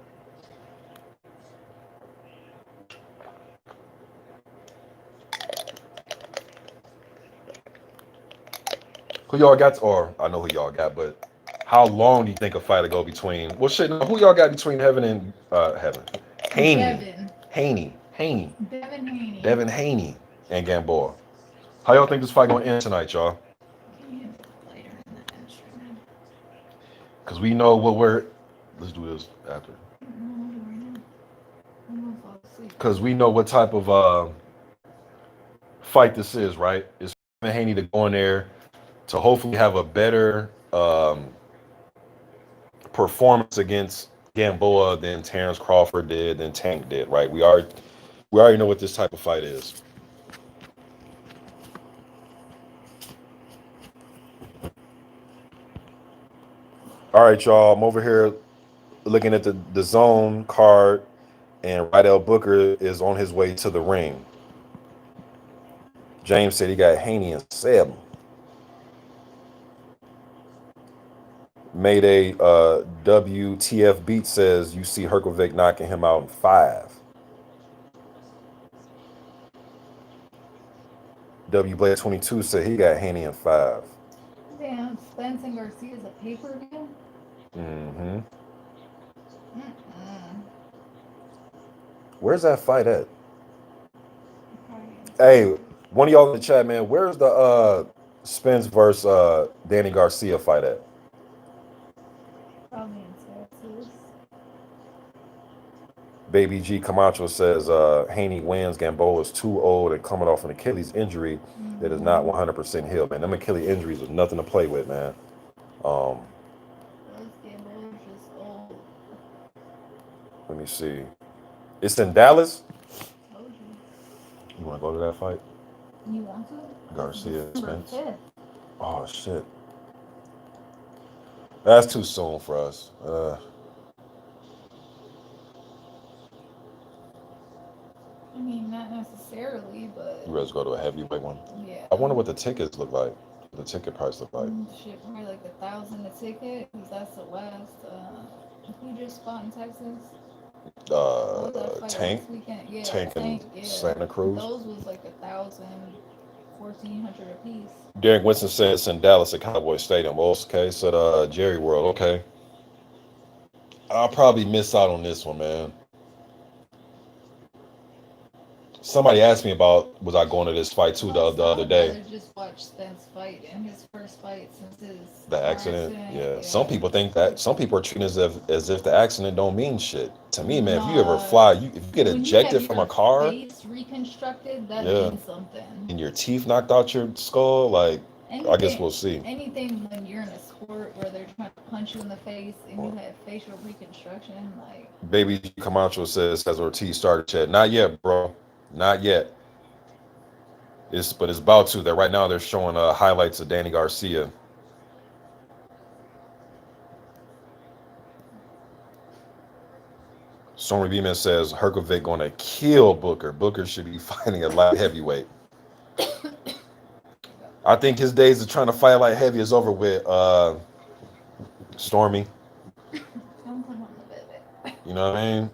Who y'all got? Or I know who y'all got, but how long do you think a fight will go between? Well, shit, no, who y'all got between Heaven and Haney. Devin Haney and Gamboa. How y'all think this fight gonna end tonight, y'all? Because we know what we're. Let's do this after. Because we know what type of fight this is, right? It's Haney to go in there to hopefully have a better performance against Gamboa than Terrence Crawford did, than Tank did, right? We already know what this type of fight is. All right, y'all. I'm over here looking at the zone card, and Rydell Booker is on his way to the ring. James said he got Haney and 7. Mayday WTF Beat says you see Herkovic knocking him out in 5. W Blade 22 said he got Haney in 5. Damn, Spence and Garcia's a pay-per-view? Mm-hmm. Where's that fight at? Hey, one of y'all in the chat, man, where's the Spence versus Danny Garcia fight at? Probably in Texas. Baby G Camacho says Haney wins. Gamboa is too old and coming off an Achilles injury that is not 100% healed, man. Them Achilles injuries are nothing to play with, man. Gamboa's just old. Let me see. It's in Dallas? Told you. You want to go to that fight? You want to? Garcia, Spence. 5th. Oh, shit. That's too soon for us. I mean, not necessarily, but... You rather go to a heavyweight one? Yeah. I wonder what the tickets look like. The ticket price look like. Shit, probably like $1,000 a ticket, because that's the last... who just fought in Texas? Tank. Yeah, Tank and yeah. Santa Cruz. Those was like 1,000, 1,400 a piece. Derek Winston said it's in Dallas at Cowboy Stadium. Okay, said Jerry World. Okay. I'll probably miss out on this one, man. Somebody asked me about was I going to this fight too the other day. I just watched Spence fight in his first fight since his accident. Yeah. Some people think that. Some people are treating it as if the accident don't mean shit. To me, man, if you ever fly, if you get ejected from a car, face reconstructed, that means something. And your teeth knocked out your skull, like I guess we'll see. Anything when you're in a sport where they're trying to punch you in the face and you have facial reconstruction, like. Baby Camacho says, has Ortiz started chat? Not yet, bro. Not yet. But it's about to. That right now they're showing highlights of Danny Garcia. Stormy Beeman says Hrgovic going to kill Booker. Booker should be fighting at light heavyweight. I think his days of trying to fight light heavy is over with. Stormy. You know what I mean?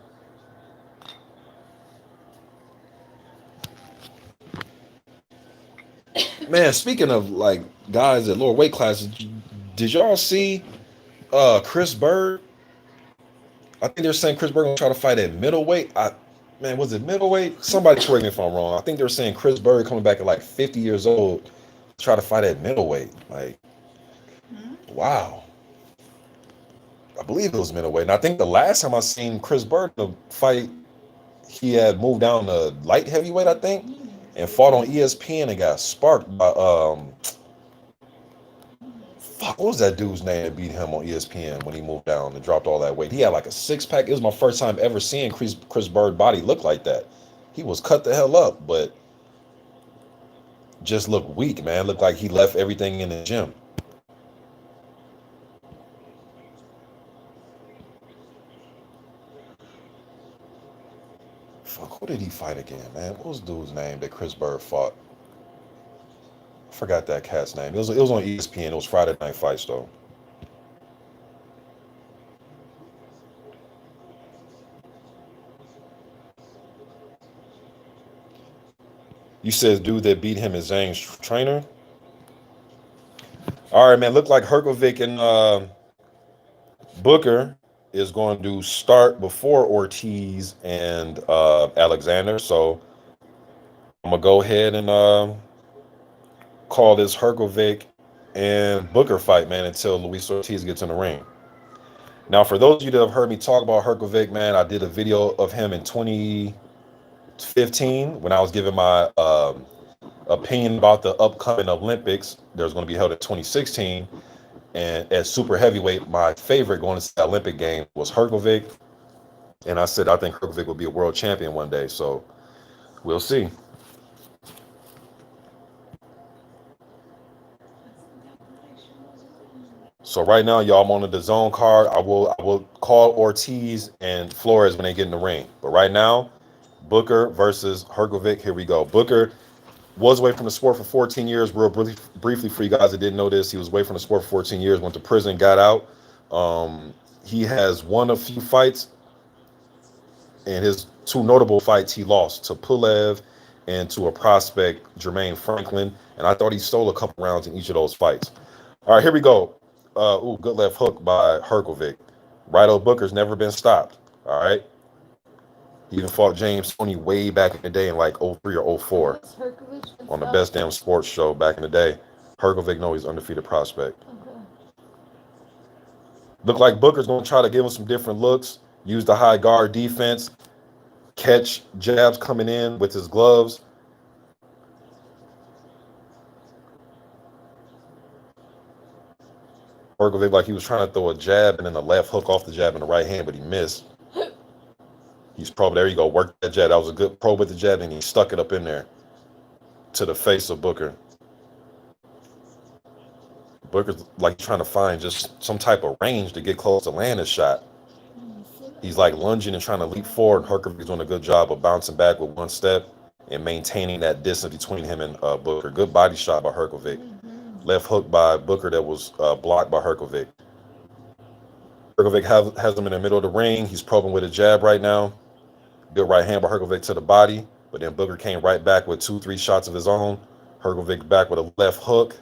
Man, speaking of like guys at lower weight classes, did y'all see Chris Bird? I think they're saying Chris Bird gonna try to fight at middleweight. Man, was it middleweight? Somebody correct me if I'm wrong. I think they're saying Chris Bird coming back at like 50 years old, try to fight at middleweight. Like, wow. I believe it was middleweight. And I think the last time I seen Chris Bird in a fight, he had moved down to light heavyweight, I think, and fought on ESPN and got sparked by what was that dude's name that beat him on ESPN when he moved down and dropped all that weight? He had like a 6-pack. It was my first time ever seeing Chris Bird body look like that. He was cut the hell up, but just looked weak, man. Looked like he left everything in the gym. Fuck, who did he fight again, man? What was the dude's name that Chris Bird fought? I forgot that cat's name. It was on ESPN. It was Friday Night Fights, though. You said dude that beat him is Zhang's trainer? All right, man. Looked like Herkovic and Booker is going to start before Ortiz and Alexander. So I'm going to go ahead and call this Hrgovic and Booker fight, man, until Luis Ortiz gets in the ring. Now, for those of you that have heard me talk about Hrgovic, man, I did a video of him in 2015 when I was giving my opinion about the upcoming Olympics. There's going to be held in 2016. And at super heavyweight, my favorite going to the Olympic game was Hrgovic. And I said, I think Hrgovic will be a world champion one day. So we'll see. So right now, y'all, I'm on the DAZN card. I will call Ortiz and Flores when they get in the ring. But right now, Booker versus Hrgovic. Here we go. Booker was away from the sport for 14 years. Real briefly for you guys that didn't know this, he was away from the sport for 14 years, went to prison, got out. He has won a few fights, and his two notable fights he lost to Pulev and to a prospect, Jermaine Franklin. And I thought he stole a couple rounds in each of those fights. All right, here we go. Good left hook by Herkovic. Righto Booker's never been stopped. All right. He even fought James Toney way back in the day in like 03 or 04 on the Best Damn Sports show back in the day. Herkovic, no, he's undefeated prospect. Okay. Look like Booker's going to try to give him some different looks, use the high guard defense, catch jabs coming in with his gloves. Hrgovic, like he was trying to throw a jab and then a left hook off the jab in the right hand, but he missed. He's probed. There you go. Work that jab. That was a good probe with the jab, and he stuck it up in there to the face of Booker. Booker's like trying to find just some type of range to get close to land his shot. He's like lunging and trying to leap forward. Herkovic's doing a good job of bouncing back with one step and maintaining that distance between him and Booker. Good body shot by Herkovic. Left hook by Booker that was blocked by Herkovic. Herkovic has him in the middle of the ring. He's probing with a jab right now. Good right hand by Hrgovic to the body, but then Booker came right back with 2-3 shots of his own. Hrgovic back with a left hook.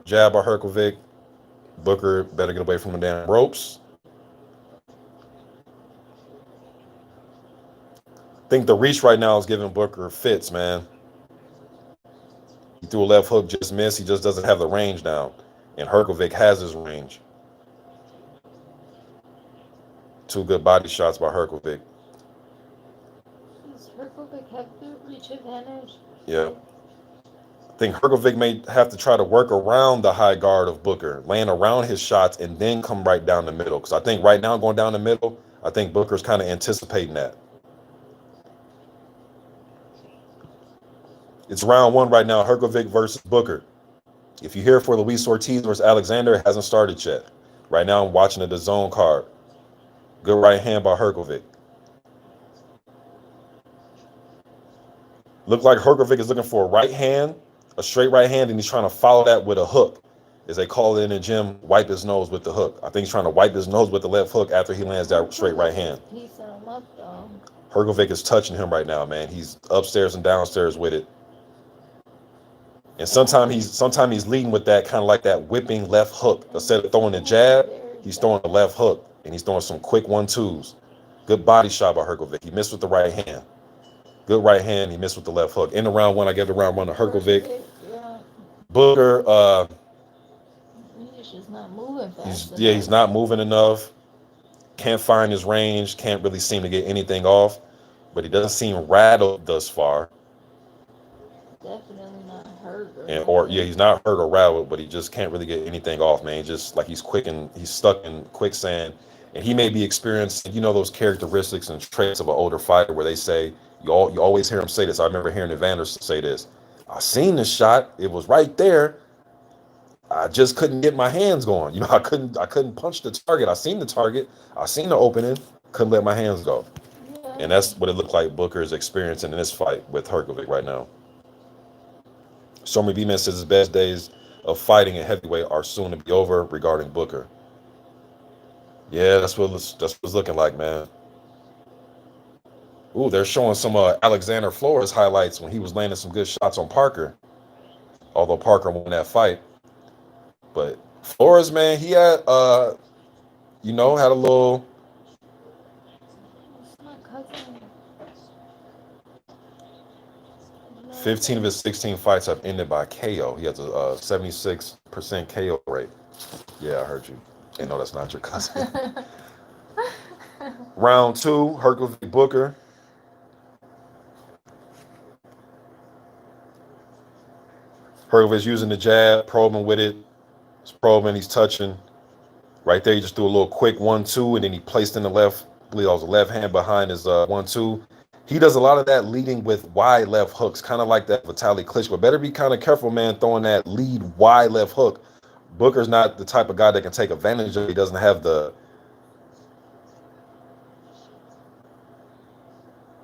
Jab by Herkovic. Booker better get away from the damn ropes. I think the reach right now is giving Booker fits, man. He threw a left hook, just missed. He just doesn't have the range now. And Herkovic has his range. Two good body shots by Herkovic. Herkovic have the reach advantage. Yeah. I think Hrgovic may have to try to work around the high guard of Booker, laying around his shots and then come right down the middle. Because I think right now going down the middle, I think Booker's kind of anticipating that. It's round one right now, Hrgovic versus Booker. If you're here for Luis Ortiz versus Alexander, it hasn't started yet. Right now I'm watching the DAZN card. Good right hand by Herkovic. Look like Herkovic is looking for a right hand, a straight right hand, and he's trying to follow that with a hook. As they call it in the gym, wipe his nose with the hook. I think he's trying to wipe his nose with the left hook after he lands that straight right hand. Hrgovic is touching him right now, man. He's upstairs and downstairs with it. And sometimes he's leading with that kind of like that whipping left hook. Instead of throwing the jab, he's throwing the left hook, and he's throwing some quick 1-2s. Good body shot by Hrgovic. He missed with the right hand. Good right hand. He missed with the left hook. In the round one, I gave the round one to Hrgovic. Booker, he's just not moving fast. He's not moving enough. Can't find his range. Can't really seem to get anything off. But he doesn't seem rattled thus far. Definitely not hurt. He's not hurt or rattled, but he just can't really get anything off, man. Just like he's quick and he's stuck in quicksand. And he may be experiencing, those characteristics and traits of an older fighter where they say, you always hear him say this. I remember hearing Evander say this. I seen this shot. It was right there. I just couldn't get my hands going. I couldn't punch the target. I seen the target. I seen the opening. Couldn't let my hands go. Yeah. And that's what it looked like Booker is experiencing in this fight with Hrgovic right now. Stormy B-Man says his best days of fighting at heavyweight are soon to be over regarding Booker. Yeah, that's what it's looking like, man. Ooh, they're showing some Alexander Flores highlights when he was landing some good shots on Parker. Although Parker won that fight. But Flores, man, he had, had a little... 15 of his 16 fights have ended by KO. He has a 76% KO rate. Yeah, I heard you. And no, that's not your cousin. Round two, Herkovic Booker. Herkovic's using the jab, probing with it. He's probing, he's touching. Right there, he just threw a little quick 1-2, and then he placed in the left, I believe that was the left hand behind his 1-2. He does a lot of that leading with wide left hooks, kind of like that Vitaly Klitschko. Better be kind of careful, man, throwing that lead wide left hook. Booker's not the type of guy that can take advantage of it. He doesn't have the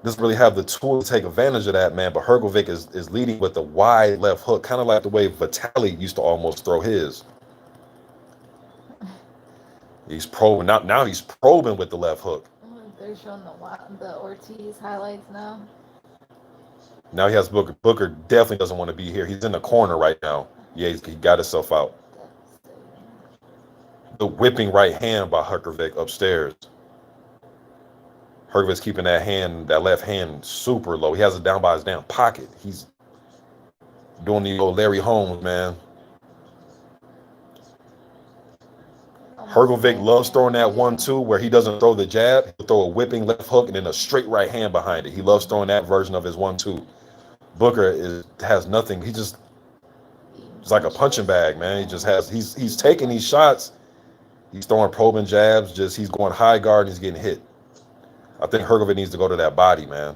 doesn't really have the tool to take advantage of that, man. But Hrgovic is leading with the wide left hook, kind of like the way Vitali used to almost throw his. He's probing now he's probing with the left hook. They're showing the Ortiz highlights now. Now he has Booker. Booker definitely doesn't want to be here. He's in the corner right now. Yeah, he got himself out. The whipping right hand by Hrgovic upstairs. Hrgovic's keeping that left hand super low. He has it down by his damn pocket. He's doing the old Larry Holmes, man. Hrgovic loves throwing that 1-2 where he doesn't throw the jab. He'll throw a whipping left hook and then a straight right hand behind it. He loves throwing that version of his 1-2. Booker has nothing. It's like a punching bag, man. He's taking these shots. He's throwing probing jabs. He's going high guard and he's getting hit. I think Hrgovic needs to go to that body, man.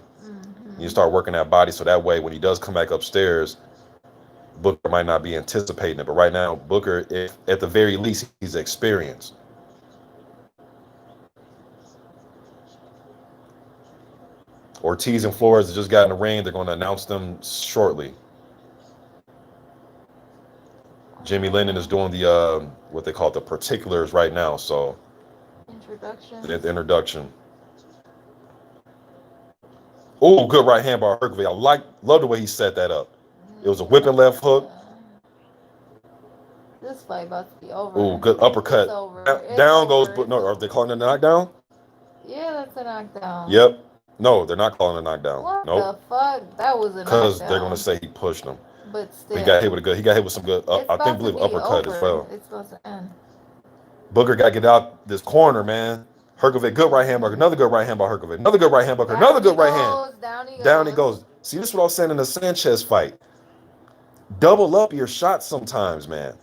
You start working that body so that way when he does come back upstairs, Booker might not be anticipating it. But right now, Booker, at the very least, he's experienced. Ortiz and Flores just got in the ring. They're going to announce them shortly. Jimmy Lennon is doing the what they call the particulars right now. So the introduction. Oh, good right hand by Herkovic. Love the way he set that up. It was a whipping left hook. This fight about to be over. Oh, good uppercut. Down goes. No, are they calling it a knockdown? Yeah, that's a knockdown. Yep. No, they're not calling it a knockdown. What nope. the fuck? That was a knockdown. Because they're going to say he pushed him. But still. He got hit with some good, I believe uppercut as well. It's supposed to end. Booker got to get out this corner, man. Hrgovic, good right hand by another good right hand by Hrgovic. Another good right hand by another good right hand. Down he goes. See, this is what I was saying in the Sanchez fight. Double up your shots sometimes, man.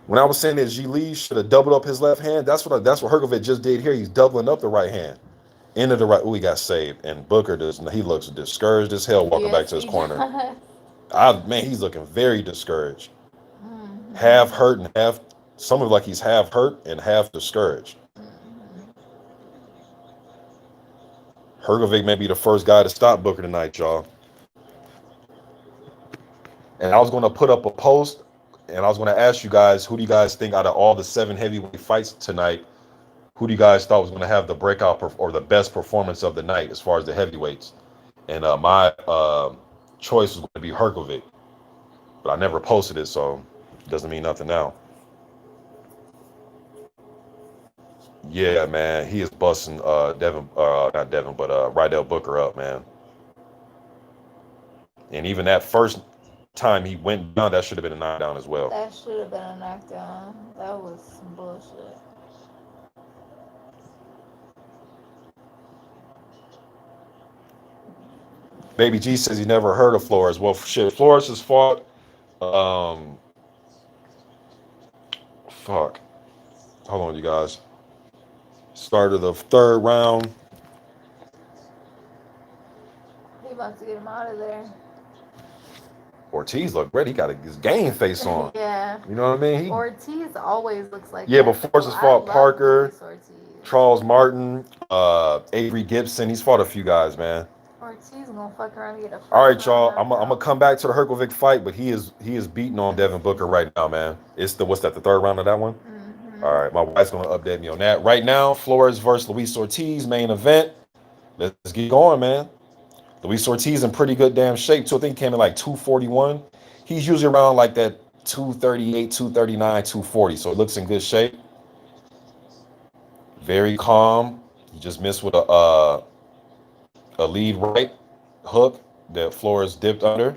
When I was saying that G-Lee should have doubled up his left hand, that's what Hrgovic just did here. He's doubling up the right hand. Into the right. Oh, he got saved. And Booker he looks discouraged as hell walking back to his corner. Man, he's looking very discouraged. Half hurt and half, something like he's half hurt and half discouraged. Hrgovic may be the first guy to stop Booker tonight, y'all. And I was going to put up a post, and I was going to ask you guys, who do you guys think out of all the 7 heavyweight fights tonight, who do you guys thought was going to have the breakout or the best performance of the night as far as the heavyweights? And my choice was going to be Herkovic, but I never posted it, so it doesn't mean nothing now. Yeah, man, he is busting not Devin, but Rydell Booker up, man. And even that first time he went down, that should have been a knockdown as well. That should have been a knockdown. That was some bullshit. Baby G says he never heard of Flores. Well, shit, Flores has fought. Fuck. Hold on, you guys. Started the 3rd round. He about to get him out of there. Ortiz looked ready. He got his game face on. Yeah. You know what I mean? Ortiz always looks like yeah, that. but Flores has fought Parker, Charles Martin, Avery Gibson. He's fought a few guys, man. Ortiz gonna fuck around and get a fight. All right, y'all. I'm gonna come back to the Herkovic fight, but he is beating on Devin Booker right now, man. It's the 3rd round of that one? All right, my wife's gonna update me on that. Right now, Flores versus Luis Ortiz, main event. Let's get going, man. Luis Ortiz in pretty good damn shape too. I think he came in like 241. He's usually around like that 238, 239, 240. So it looks in good shape. Very calm. He just missed with a lead right hook that Flores dipped under.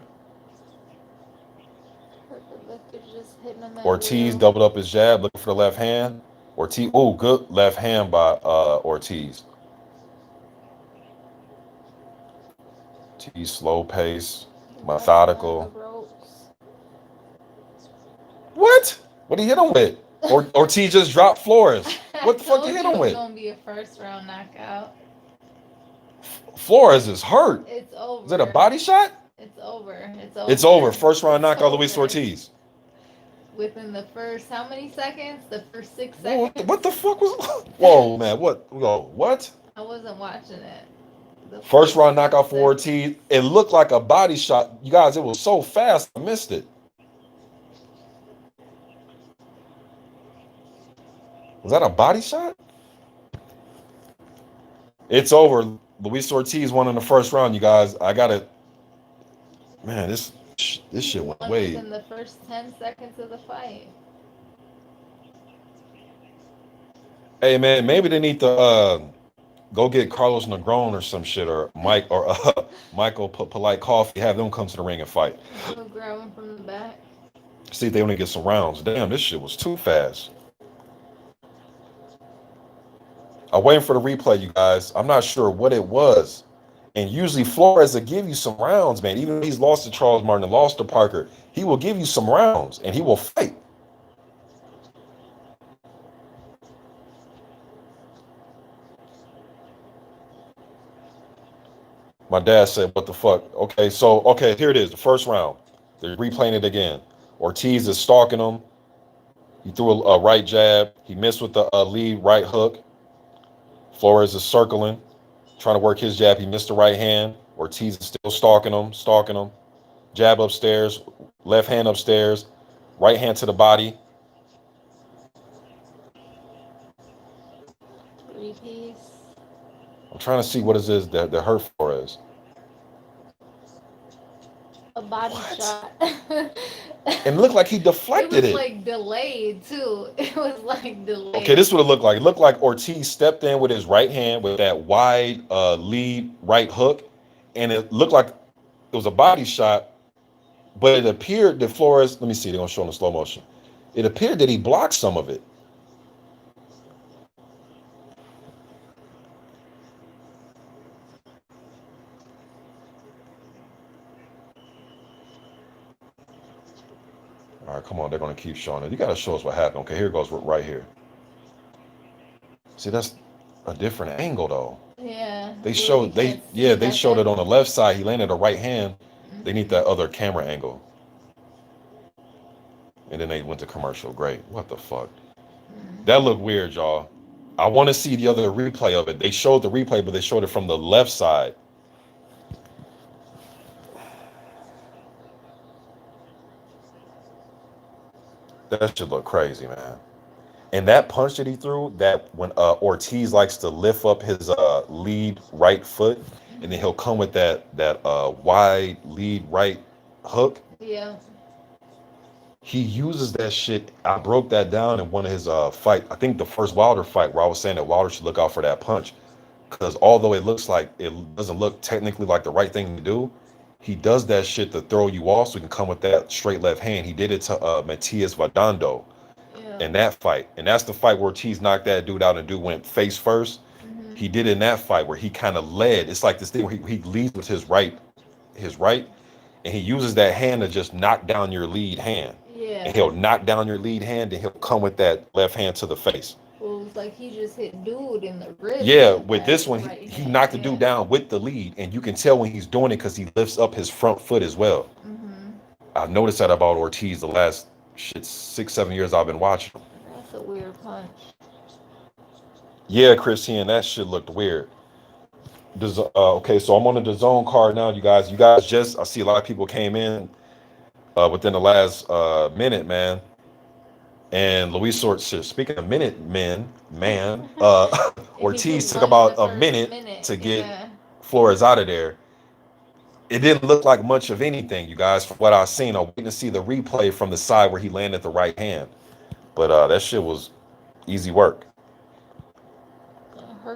Ortiz doubled up his jab, looking for the left hand. Ortiz, oh, good left hand by Ortiz. Ortiz, slow pace, methodical. What? What did he hit him with? Ortiz just dropped Flores. What the fuck did he hit him with? It's gonna be a 1st round knockout. Flores is hurt. It's over. Is it a body shot? It's over. It's over. 1st round knockout, Luis Ortiz. Within the first, how many seconds? The first 6 Whoa, seconds? what the fuck was? Whoa, man, what? Whoa, what? I wasn't watching it. The First round knockout for 6 Ortiz. It looked like a body shot. You guys, it was so fast, I missed it. Was that a body shot? It's over. Luis Ortiz won in the first round, you guys. I got it. Man, this shit went way. in the first 10 seconds of the fight. Hey, man, maybe they need to go get Carlos Negron or some shit, or Mike or Michael Polite Coffee. Have them come to the ring and fight. Grab him from the back. See if they want to get some rounds. Damn, this shit was too fast. I'm waiting for the replay, you guys. I'm not sure what it was. And usually Flores will give you some rounds, man. Even if he's lost to Charles Martin and lost to Parker, he will give you some rounds and he will fight. My dad said, what the fuck? Okay, so, here it is. The first round. They're replaying it again. Ortiz is stalking him. He threw a right jab. He missed with the lead right hook. Flores is circling, trying to work his jab. He missed the right hand. Ortiz is still stalking him. Jab upstairs, left hand upstairs, right hand to the body. Three-piece. I'm trying to see what is this that hurt Flores. A body shot. And it looked like he deflected it. It was like delayed too. It was like delayed. Okay, this is what it looked like. It looked like Ortiz stepped in with his right hand with that wide lead right hook. And it looked like it was a body shot. But it appeared that Flores, let me see, they're going to show in the slow motion. It appeared that he blocked some of it. All right, come on. They're going to keep showing it. You got to show us what happened. Okay, here it goes right here. See, that's a different angle, though. Yeah. They showed, they showed it on the left side. He landed a right hand. They need that other camera angle. And then they went to commercial. Great. What the fuck? That looked weird, y'all. I want to see the other replay of it. They showed the replay, but they showed it from the left side. That should look crazy, man. And that punch that he threw, that when Ortiz likes to lift up his lead right foot, and then he'll come with that wide lead right hook. Yeah. He uses that shit. I broke that down in one of his fight. I think the first Wilder fight, where I was saying that Wilder should look out for that punch, because although it looks like it doesn't look technically like the right thing to do, he does that shit to throw you off so he can come with that straight left hand. He did it to Matias Vadando in that fight. And that's the fight where Ortiz knocked that dude out and dude went face first. He did it in that fight where he kind of led. It's like this thing where he leads with his right, and he uses that hand to just knock down your lead hand. Yeah. And he'll knock down your lead hand and he'll come with that left hand to the face. Well, it was like he just hit dude in the ribs. Yeah, with this one, he knocked the dude down with the lead, and you can tell when he's doing it because he lifts up his front foot as well. I've noticed that about Ortiz the last 6-7 years I've been watching him. That's a weird punch. Yeah, Christian, that shit looked weird. Okay, so I'm on the DAZN card now, you guys. I see a lot of people came in within the last minute, man. And Luis Ortiz, speaking of minute men, Ortiz took about a minute to get Flores out of there. It didn't look like much of anything, you guys, from what I've seen. I'm waiting to see the replay from the side where he landed the right hand. But that shit was easy work.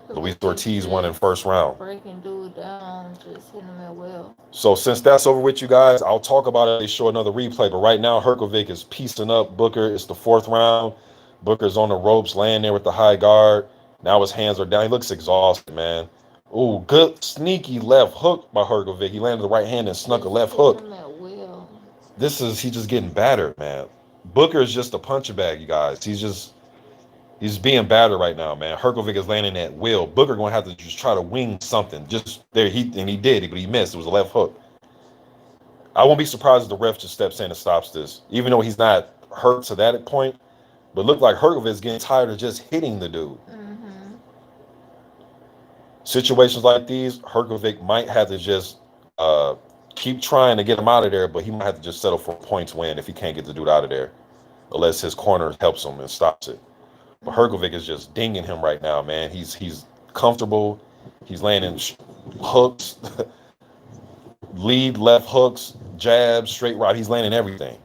Luis Ortiz won in first round. Breaking dude down, just hitting him at will. So since that's over with, you guys, I'll talk about it. They show another replay, but right now Hrgovic is piecing up Booker. It's the fourth round. Booker's on the ropes, laying there with the high guard. Now his hands are down. He looks exhausted, man. Ooh, good sneaky left hook by Hrgovic. He landed the right hand and snuck a left hook. He's just getting battered, man. Booker is just a punching bag, you guys. He's being battered right now, man. Herkovic is landing at will. Booker going to have to just try to wing something. Just there, he did, but he missed. It was a left hook. I won't be surprised if the ref just steps in and stops this. Even though he's not hurt to that point, but looked like Hrgovic is getting tired of just hitting the dude. Situations like these, Herkovic might have to just keep trying to get him out of there, but he might have to just settle for a points win if he can't get the dude out of there, unless his corner helps him and stops it. But Hrgovic is just dinging him right now, man. He's comfortable. He's landing hooks, lead left hooks, jabs, straight right. He's landing everything.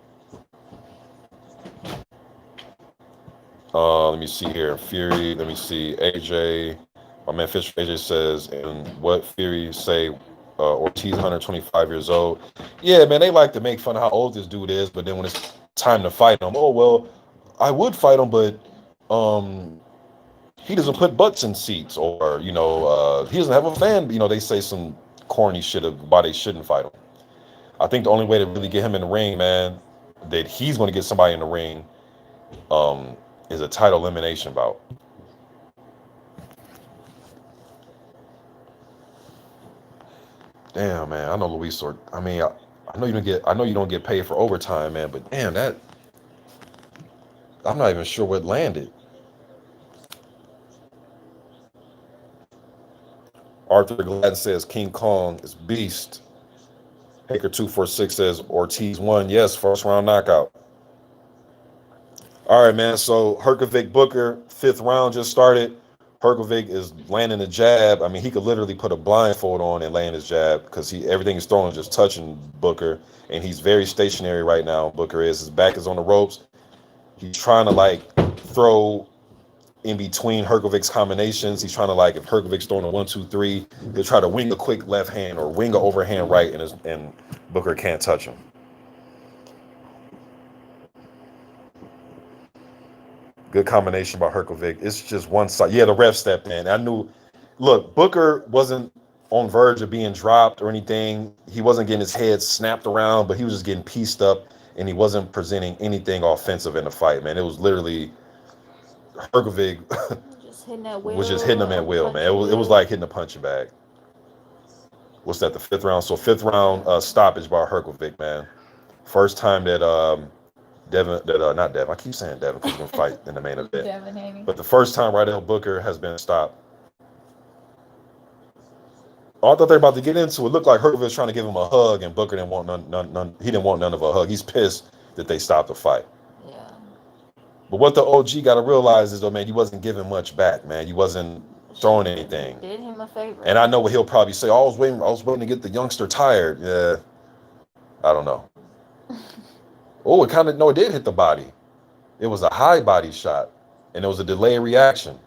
Let me see here. Fury. Let me see. AJ. My man Fisher AJ says, and what Fury say? Ortiz 125 years old. Yeah, man, they like to make fun of how old this dude is, but then when it's time to fight him, oh well, I would fight him, but he doesn't put butts in seats, or he doesn't have a fan. They say some corny shit of why they shouldn't fight him. I think the only way to really get him in the ring, man, that he's going to get somebody in the ring, is a title elimination bout. Damn, man, I know Luis Ortiz. I mean, I know you don't get paid for overtime, man, but damn, that I'm not even sure what landed. Arthur Gladden says King Kong is beast. Haker 246 says Ortiz won. Yes, first round knockout. All right, man. So Herkovic Booker, 5th round just started. Herkovic is landing a jab. I mean, he could literally put a blindfold on and land his jab because everything he's throwing is just touching Booker, and he's very stationary right now. Booker is. His back is on the ropes. He's trying to throw in between Herkovic's combinations. He's trying to if Herkovic's throwing a 1-2-3, he'll try to wing a quick left hand or wing an overhand right, and Booker can't touch him. Good combination by Herkovic. It's just one side. Yeah, the ref stepped in. I knew. Look, Booker wasn't on verge of being dropped or anything. He wasn't getting his head snapped around, but he was just getting pieced up, and he wasn't presenting anything offensive in the fight, man. It was literally Hrgovic was just hitting him at will, man. It was like hitting a punching bag. What's that, the 5th round? So 5th round stoppage by Hrgovic, man. First time that not Devin, I keep saying Devin because he's going to fight in the main event. But the first time Rydell Booker has been stopped. Oh, I thought they were about to get into it. It looked like Hrgovic was trying to give him a hug, and Booker didn't want none. He didn't want none of a hug. He's pissed that they stopped the fight. Yeah. But what the OG got to realize is, though, man, he wasn't giving much back, man. He wasn't throwing anything. Did him a favor. And I know what he'll probably say. Oh, I was waiting to get the youngster tired. Yeah, I don't know. Oh, it did hit the body. It was a high body shot, and it was a delayed reaction.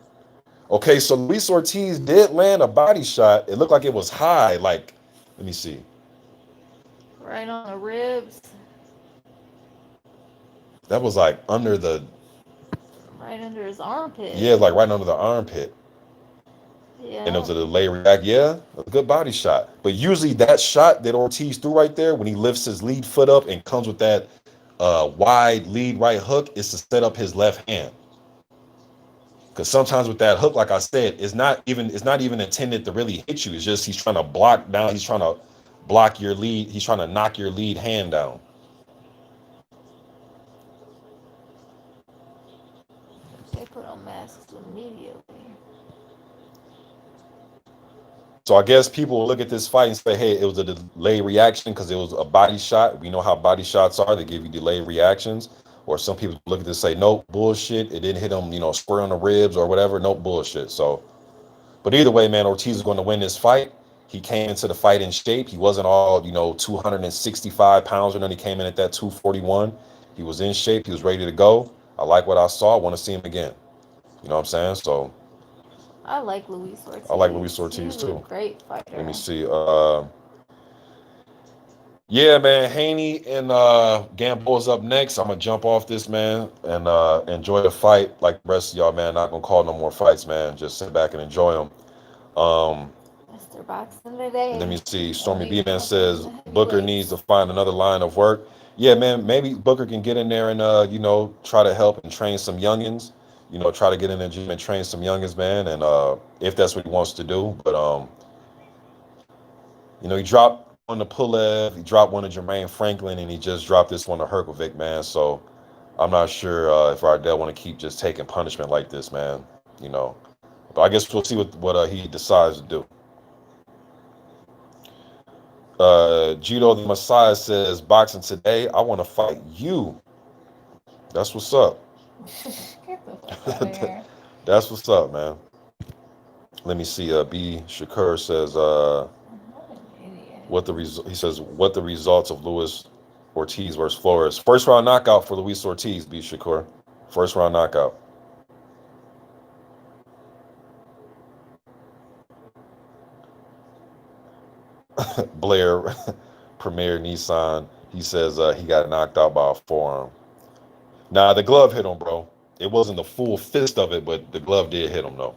Okay, so Luis Ortiz did land a body shot. It looked like it was high. Let me see. Right on the ribs. That was under the. Right under his armpit. Yeah, right under the armpit. Yeah. And it was a delayed reaction. Yeah, a good body shot. But usually that shot that Ortiz threw right there, when he lifts his lead foot up and comes with that wide lead right hook, is to set up his left hand. Because sometimes with that hook, like I said, it's not even intended to really hit you. It's just he's trying to block down. He's trying to block your lead. He's trying to knock your lead hand down. They put on masks immediately. So I guess people will look at this fight and say, hey, it was a delayed reaction because it was a body shot. We know how body shots are. They give you delayed reactions. Or some people look at this and say, nope, bullshit. It didn't hit him, square on the ribs or whatever. Nope, bullshit. So, but either way, man, Ortiz is going to win this fight. He came into the fight in shape. He wasn't all, 265 pounds or nothing. He came in at that 241. He was in shape. He was ready to go. I like what I saw. I want to see him again. You know what I'm saying? So. I like Luis Ortiz. I like Luis Ortiz too. Great fighter. Let me see. Yeah, man, Haney and Gamboa's up next. I'm gonna jump off this, man, and enjoy the fight like the rest of y'all, man. Not gonna call no more fights, man. Just sit back and enjoy them. Mr. Boxing today. Let me see. Stormy B Man says Booker needs to find another line of work. Yeah, man, maybe Booker can get in there and try to help and train some youngins. Try to get in the gym and train some youngins, man, and if that's what he wants to do. But he dropped one to Pulev, he dropped one to Jermaine Franklin, and he just dropped this one to Herkovic, man. So I'm not sure if Ardell want to keep just taking punishment like this, man. You know, but I guess we'll see what he decides to do. Judo the Messiah says, boxing today, I want to fight you. That's what's up. Get the fuck out of here. That's what's up, man. Let me see. B. Shakur says, What an idiot. he says, what the results of Luis Ortiz versus Flores. First round knockout for Luis Ortiz, B. Shakur. First round knockout. Blair, Premier Nissan, he says he got knocked out by a forearm. Nah, the glove hit him, bro. It wasn't the full fist of it, but the glove did hit him, though.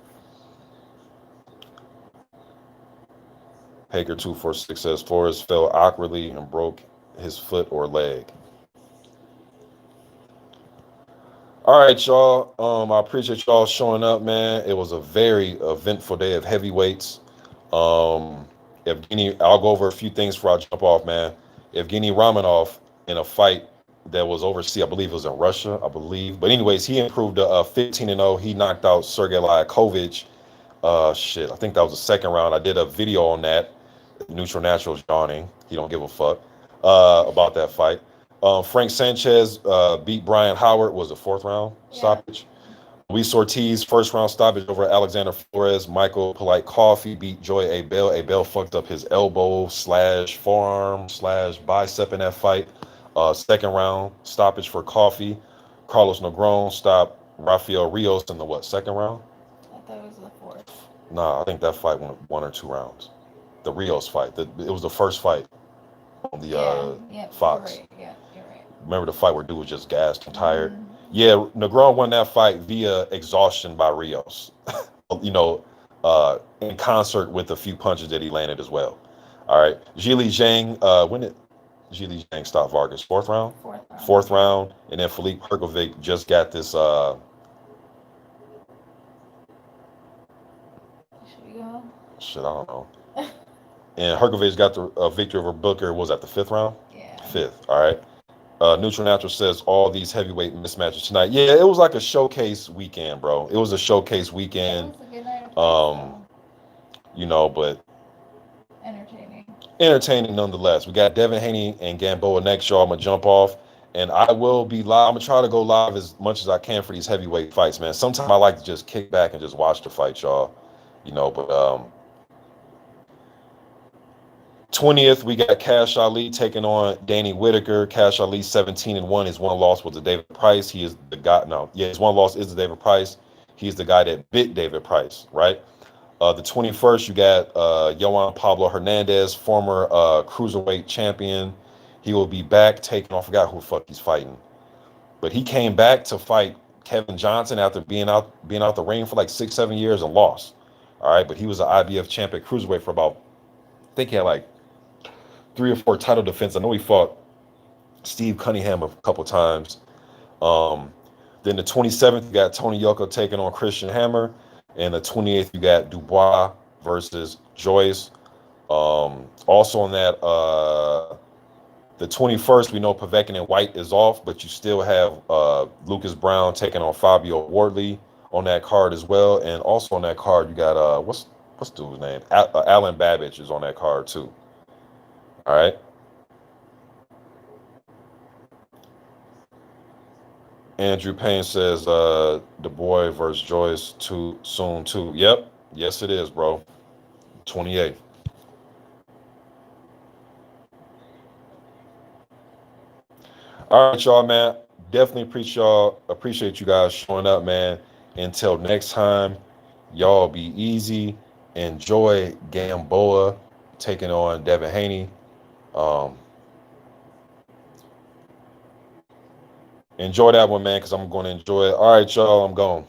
Hager 246 says Flores fell awkwardly and broke his foot or leg. All right, y'all. I appreciate y'all showing up, man. It was a very eventful day of heavyweights. Evgeny, I'll go over a few things before I jump off, man. Evgeny Romanov in a fight that was overseas, I believe it was in Russia, I believe. But anyways, he improved to 15-0. He knocked out Sergey Hrgovic. I think that was the second round. I did a video on that. Neutral Natural's yawning. He don't give a fuck about that fight. Frank Sanchez beat Brian Howard. Was the fourth round stoppage. Luis Ortiz, first round stoppage over Alexander Flores. Michael Polite Coffee beat Joy Abel. Abel fucked up his elbow / forearm / bicep in that fight. Second round stoppage for Coffee. Carlos Negron stopped Rafael Rios in the second round? I thought it was the fourth. Nah, I think that fight went 1 or 2 rounds. The Rios fight. It was the first fight on the Fox. You're right. Yeah, you're right. Remember the fight where dude was just gassed and tired? Mm-hmm. Yeah, Negron won that fight via exhaustion by Rios. In concert with a few punches that he landed as well. All right. Zhili Zhang, when did Zhili Zhang stop Vargas? Fourth round? Fourth round. And then Philippe Hrgovic just got this. Should we go? Shit, I don't know. And Herkovic got the victory over Booker. Was that the 5th round? Yeah. 5th. All right. Neutral Natural says all these heavyweight mismatches tonight. Yeah, it was like a showcase weekend, bro. It was a showcase weekend. It was a good night of fights, but entertaining nonetheless. We got Devin Haney and Gamboa next, y'all. I'm gonna jump off, and I will be live. I'm gonna try to go live as much as I can for these heavyweight fights, man. Sometimes I like to just kick back and just watch the fight, y'all. But 20th, we got Cash Ali taking on Danny Whitaker. Cash Ali 17-1. His one loss was to David Price. He is the guy. His one loss is to David Price. He's the guy that bit David Price, right? The 21st, you got Joan Pablo Hernandez, former cruiserweight champion. He will be back taking on, I forgot who the fuck he's fighting. But he came back to fight Kevin Johnson after being out the ring for like 6-7 years and lost. All right, but he was an IBF champ at cruiserweight for about, I think he had like 3 or 4 title defense. I know he fought Steve Cunningham a couple times. Then the 27th, you got Tony Yoka taking on Christian Hammer. And the 28th, you got Dubois versus Joyce. Also on that, the 21st, we know Povetkin and White is off, but you still have Lucas Brown taking on Fabio Worley on that card as well. And also on that card, you got, what's dude's name? Alan Babbage is on that card too. All right. Andrew Payne says Du Bois versus Joyce too soon too. Yep. Yes, it is, bro. 28. All right, y'all, man. Definitely appreciate you guys showing up, man. Until next time, y'all be easy. Enjoy Gamboa taking on Devin Haney. Enjoy that one, man, because I'm going to enjoy it. All right, y'all, I'm gone.